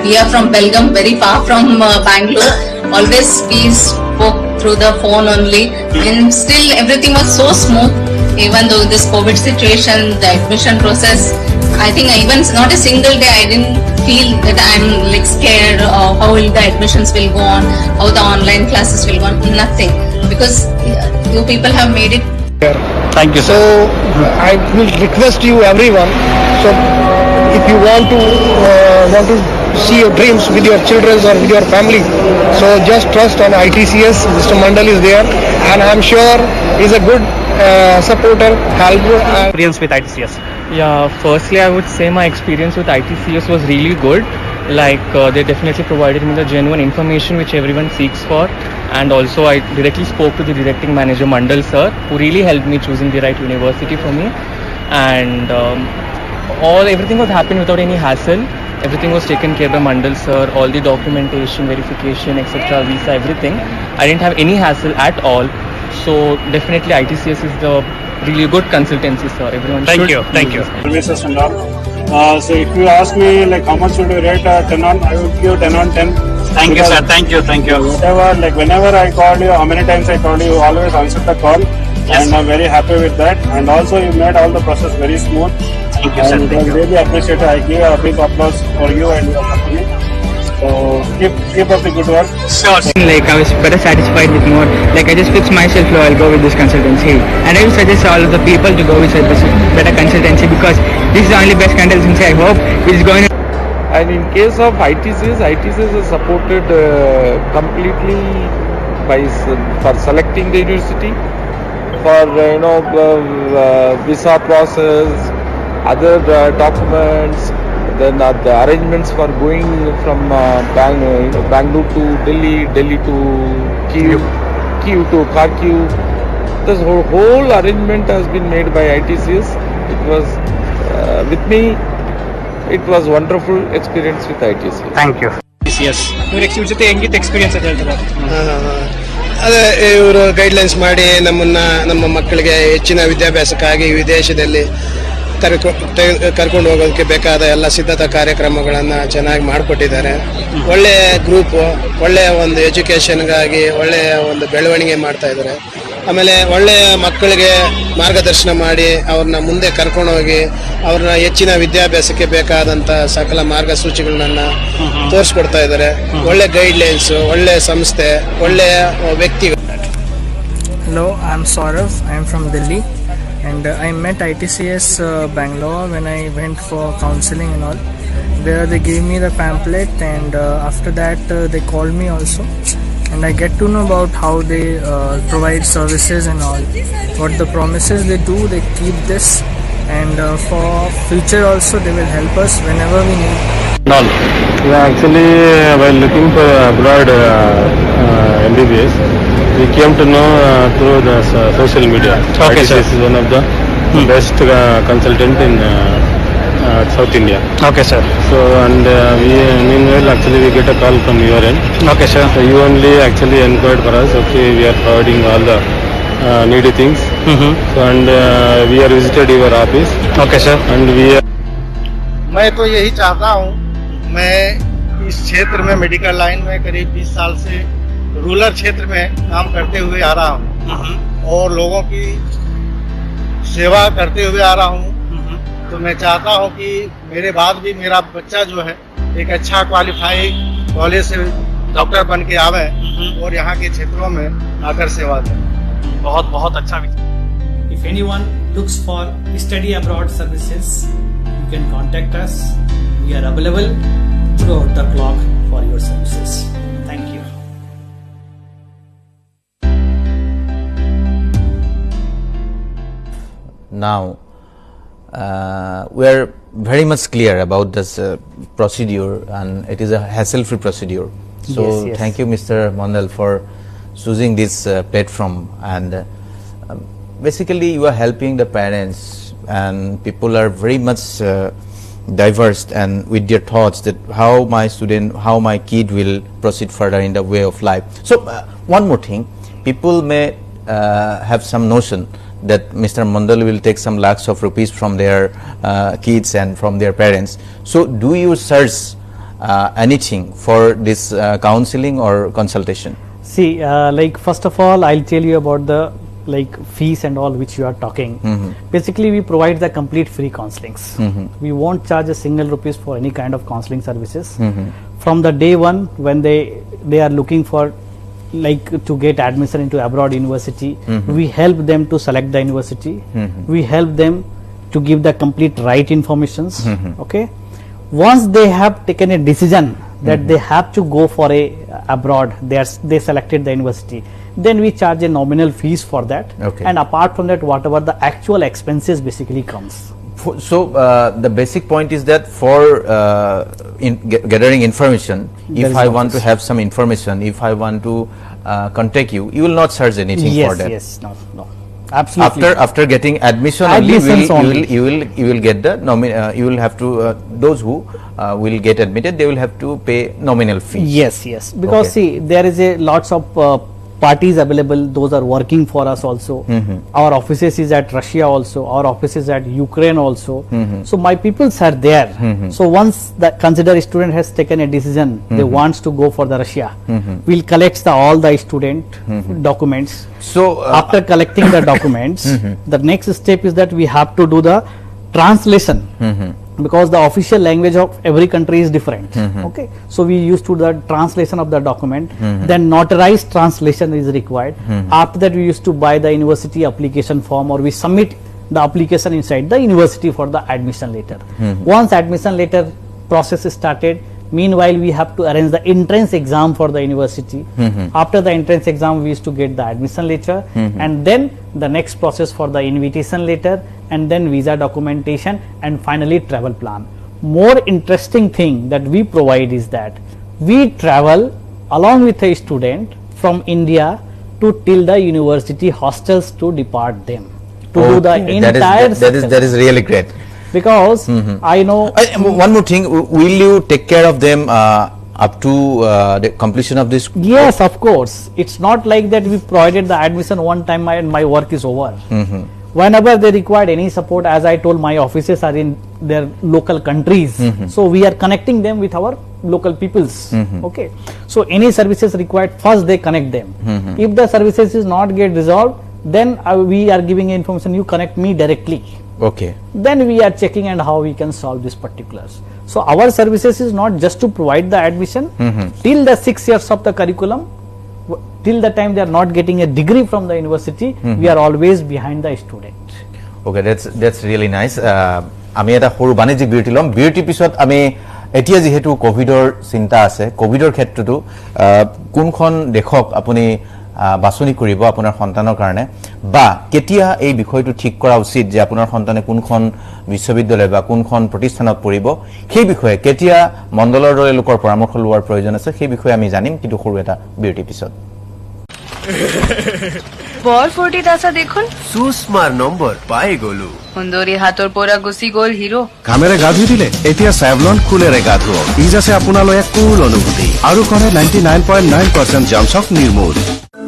Speaker 18: we are from Belgium, very far from Bangalore, always we spoke through the phone only, and still everything was so smooth. Even though this COVID situation, the admission process, I think even not a single day I didn't feel that I'm like scared of how will the admissions will go on, how the online classes will go on, nothing, because you people have made it.
Speaker 10: Thank you,
Speaker 19: sir. So I will request you, everyone. So if you want to see your dreams with your children or with your family, so just trust on ITCS. Mr. Mandal is there, and I'm sure he's a good supporter, helper.
Speaker 10: Experience with ITCS.
Speaker 20: Yeah, firstly I would say my experience with ITCS was really good. Like they definitely provided me the genuine information which everyone seeks for, and also I directly spoke to the directing manager Mandal sir, who really helped me choosing the right university for me, and everything was happening without any hassle. Everything was taken care by Mandal sir, all the documentation, verification, etc., visa, everything. I didn't have any hassle at all. So definitely ITCS is the really good consultancy, sir. Everyone
Speaker 10: Thank
Speaker 20: should
Speaker 10: you. Thank you.
Speaker 21: Services and all. So if you ask me like how much should you rate 10 on, I would give 10 on 10.
Speaker 10: Thank you, sir. Thank you. Thank you.
Speaker 21: Whenever I called you, how many times I called you, you always answered the call. Yes. And I'm very happy with that. And also you made all the process very smooth.
Speaker 10: Thank you, sir.
Speaker 21: And I really appreciate it. I give a big applause for you and your company. So keep up the good work.
Speaker 20: Sure. Like I was better satisfied with more. Like I just fixed myself, so I'll go with this consultancy. And I will suggest all of the people to go with this better consultancy, because this is the only best consultancy I hope which is going.
Speaker 22: And in case of ITCS is supported completely by for selecting the university, for visa process, other documents. Then the arrangements for going from Bangalore to Delhi, Delhi to Kyiv to Kharkiv. This whole arrangement has been made by ITCS. It was with me. It was wonderful experience with ITCS.
Speaker 10: Thank you. ITCS. Your ಜೊತೆ ಹೆಂಗಿತ್ತು experience ಅಂತ ಹೇಳ್ತಾರೆ.
Speaker 19: ಅದೇ ಇವರು guidelines ಮಾಡಿ ನಮ್ಮ ಮಕ್ಕಳಿಗೆ ಹೆಚ್ಚಿನ ವಿದ್ಯಾಭ್ಯಾಸಕ್ಕಾಗಿ ವಿದೇಶದಲ್ಲಿ ಕರ್ಕೊಂಡು ಹೋಗೋದಕ್ಕೆ ಬೇಕಾದ ಎಲ್ಲ ಸಿದ್ಧತಾ ಕಾರ್ಯಕ್ರಮಗಳನ್ನು ಚೆನ್ನಾಗಿ ಮಾಡಿಕೊಟ್ಟಿದ್ದಾರೆ. ಒಳ್ಳೆಯ ಗ್ರೂಪ್, ಒಳ್ಳೆಯ ಒಂದು ಎಜುಕೇಷನ್ಗಾಗಿ ಒಳ್ಳೆಯ ಒಂದು ಬೆಳವಣಿಗೆ ಮಾಡ್ತಾ ಇದ್ದಾರೆ. ಆಮೇಲೆ ಒಳ್ಳೆಯ ಮಕ್ಕಳಿಗೆ ಮಾರ್ಗದರ್ಶನ ಮಾಡಿ ಅವ್ರನ್ನ ಮುಂದೆ ಕರ್ಕೊಂಡೋಗಿ ಅವ್ರನ್ನ ಹೆಚ್ಚಿನ ವಿದ್ಯಾಭ್ಯಾಸಕ್ಕೆ ಬೇಕಾದಂಥ ಸಕಲ ಮಾರ್ಗಸೂಚಿಗಳನ್ನ ತೋರಿಸ್ಕೊಡ್ತಾ ಇದ್ದಾರೆ. ಒಳ್ಳೆ ಗೈಡ್ಲೈನ್ಸ್, ಒಳ್ಳೆಯ ಸಂಸ್ಥೆ, ಒಳ್ಳೆಯ ವ್ಯಕ್ತಿಗಳು.
Speaker 23: Hello, I'm Saurav. I'm from Delhi. And I met ITCS Bangalore when I went for counseling and all. There they gave me the pamphlet, and after that they called me also, and I get to know about how they provide services and all. What the promises they do, they keep this, and for future also they will help us whenever we need.
Speaker 22: Yeah, actually while looking for abroad MBBS, we came to know through the social media.
Speaker 10: Okay, sir.
Speaker 22: This is one of the best consultant in South India.
Speaker 10: Okay, sir.
Speaker 22: So and meanwhile actually we get a call from your end.
Speaker 10: Okay, sir.
Speaker 22: So you only actually inquired for us. Okay, we are providing all the needy things. So and we are visited your office.
Speaker 10: Okay, sir.
Speaker 22: And we are.
Speaker 19: मैं तो यही चाहता हूँ, मैं इस क्षेत्र में medical line में करीब 20 साल से रूरल क्षेत्र में काम करते हुए आ रहा हूँ और लोगों की सेवा करते हुए आ रहा हूँ. तो मैं चाहता हूँ कि मेरे बाद भी मेरा बच्चा जो है एक अच्छा क्वालिफाइड कॉलेज से डॉक्टर बन के आवे और यहाँ के क्षेत्रों में आकर सेवा दें.
Speaker 10: बहुत बहुत अच्छा.
Speaker 17: If anyone looks for study abroad services, you can contact us. We are available throughout the clock for your services. Thank you.
Speaker 1: Now, we are very much clear about this procedure, and it is a hassle-free procedure. So,
Speaker 2: Yes.
Speaker 1: thank you, Mr. Mandal, for choosing this platform. And basically, you are helping the parents, and people are very much diverse and with their thoughts that how my kid will proceed further in the way of life. So one more thing, people may have some notion that Mr. Mandal will take some lakhs of rupees from their kids and from their parents. So do you search anything for this counseling or consultation?
Speaker 2: See, like first of all, I'll tell you about the fees and all which you are talking. Basically, we provide the complete free counselings. We won't charge a single rupees for any kind of counseling services. From the day one when they are looking for to get admission into abroad university, we help them to select the university. We help them to give the complete right informations. Okay, once they have taken a decision that they have to go for abroad, they selected the university, then we charge a nominal fees for that. And apart from that, whatever the actual expenses basically comes.
Speaker 1: So the basic point is that for gathering information, if I want to have some information, if I want to contact you, you will not charge anything for that.
Speaker 2: Yes, no, absolutely.
Speaker 1: After getting admission only, you will get the you will have to those who will get admitted, they will have to pay nominal fee.
Speaker 2: Yes, because see, there is a lots of parties available, those are working for us also. Our offices is at Russia also, our offices at Ukraine also. So my peoples are there. So once the consider student has taken a decision, they wants to go for the Russia, we'll collect all the student documents.
Speaker 1: So
Speaker 2: after collecting the documents, the next step is that we have to do the translation. Because the official language of every country is different. Okay, so we used to the translation of the document, then notarized translation is required. After that, we used to buy the university application form, or we submit the application inside the university for the admission letter. Once admission letter process is started, meanwhile we have to arrange the entrance exam for the university. After the entrance exam, we used to get the admission letter, and then the next process for the invitation letter, and then visa documentation, and finally travel plan. More interesting thing that we provide is that we travel along with a student from India to till the university hostels to depart them to do the entire
Speaker 1: that is really great.
Speaker 2: Because I know
Speaker 1: one more thing, will you take care of them up to the completion of this?
Speaker 2: Yes, of course. It's not like that we provided the admission one time and my work is over. Whenever they required any support, as I told, my offices are in their local countries, so we are connecting them with our local peoples. Okay, so any services required, first they connect them. If the services is not get resolved, then we are giving information, you connect me directly.
Speaker 1: Okay,
Speaker 2: then we are checking and how we can solve these particulars. So our services is not just to provide the admission till the 6 years of the curriculum, till the time they are not getting a degree from the university, we are always behind the student.
Speaker 1: Okay, that's really nice. আমি এটা সৰু বাণিজ্যিক বিৰতি লম, বিৰতিৰ পিছত আমি এতিয়া যেহেতু কোভিডৰ চিন্তা আছে, কোভিডৰ ক্ষেত্ৰতো কোনখন দেশক আপুনি বাছনি কৰিব আপোনাৰ সন্তানৰ কাৰণে, বা কেতিয়া এই বিষয়টো ঠিক কৰা উচিত যে আপোনাৰ সন্তানে কোনখন বিশ্ববিদ্যালয় বা কোনখন প্ৰতিষ্ঠানত পঢ়িব, সেই বিষয়ে কেতিয়া মণ্ডলৰ দৰে লোকৰ পৰামৰ্শ লোৱাৰ প্ৰয়োজন আছে, সেই বিষয়ে আমি জানিম কিন্তু সৰু এটা বিৰতিৰ পিছত।
Speaker 3: বৰ ফূৰ্তিত আছা দেখোন।
Speaker 12: সুস্মাৰ নম্বৰ পাই গলো।
Speaker 3: সুন্দৰী হাতৰ পৰা গুচি গ'ল হিৰো।
Speaker 14: কামেৰে গা ধুই দিলে, এতিয়া স্যাভলন কুলেৰে গা ধুৱক। ই যাছে আপোনালৈ এক কুল অনুভূতি আৰু কৰে 99.9% জামচক নিৰ্মূল।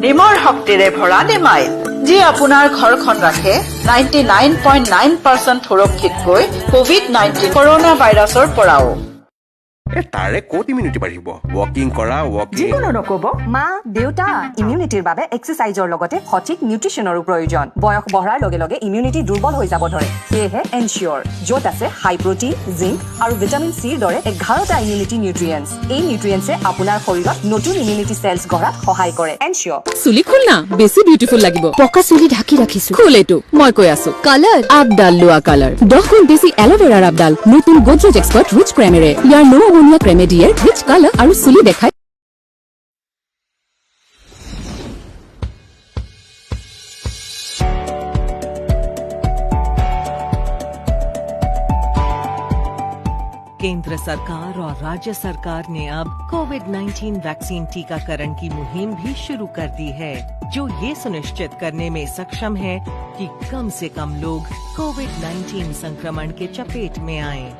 Speaker 6: নিমৰ শক্তিৰে ভৰা নিমাইল, যি আপোনাৰ ঘৰখন ৰাখে 99.9% সুৰক্ষিতকৈ কোভিড-19 কৰোনা ভাইৰাছৰ পৰাও।
Speaker 12: তাৰে ক'ত ইমিউনিটি বাঢ়িব? ৱাকিং কৰা,
Speaker 7: যিকোনো নকব। মা দেউতা, ইমিউনিটিৰ বাবে এক্সাৰচাইজৰ লগতে সঠিক নিউট্ৰিচনৰো প্ৰয়োজন। বয়স বঢ়াৰ লগে লগে ইমিউনিটি দুৰ্বল হৈ যাব ধৰে। সেয়েহে এনচিয়ৰ, য'ত আছে হাই প্ৰটিন, জিংক আৰু ভিটামিন চিৰ দৰে 11টা ইমিউনিটি নিউট্ৰিয়েণ্টছ। এই নিউট্ৰিয়েণ্টছে আপোনাৰ শৰীৰত নতুন ইমিউনিটি চেলছ গঢ়াত সহায় কৰে। এনচিয়ৰ।
Speaker 8: চুলি খুল না, বেছি বিউটিফুল লাগিব। পকা চুলি ঢাকি ৰাখিছো। খুল এইটো, মই কৈ আছো। কালাৰ আপডাল লোৱা কালাৰ 10 গুণ বেছি এল'ভেৰাৰ আপডাল, নতুন গোদৰেজ এক্সপাৰ্ট ৰিচ ক্ৰেমেৰে। ইয়াৰ নমনীয় ক্ৰেমে দিয়ে ৰিচ কালাৰ আৰু চুলি দেখায়।
Speaker 5: केंद्र सरकार और राज्य सरकार ने अब कोविड-19 वैक्सीन टीकाकरण की मुहिम भी शुरू कर दी है, जो ये सुनिश्चित करने में सक्षम है कि कम से कम लोग कोविड-19 संक्रमण के चपेट में आएं।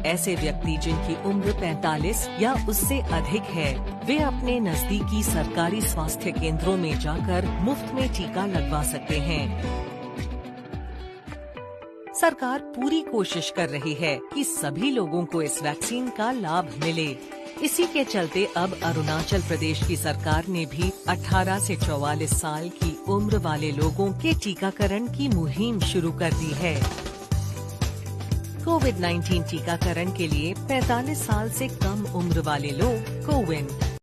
Speaker 5: ऐसे व्यक्ति जिनकी उम्र 45 या उससे अधिक है वे अपने नजदीकी सरकारी स्वास्थ्य केंद्रों में जाकर मुफ्त में टीका लगवा सकते हैं। सरकार पूरी कोशिश कर रही है कि सभी लोगों को इस वैक्सीन का लाभ मिले। इसी के चलते अब अरुणाचल प्रदेश की सरकार ने भी 18 से 44 साल की उम्र वाले लोगों के टीकाकरण की मुहिम शुरू कर दी है। कोविड-19 टीकाकरण के लिए 45 साल से कम उम्र वाले लोग कोविन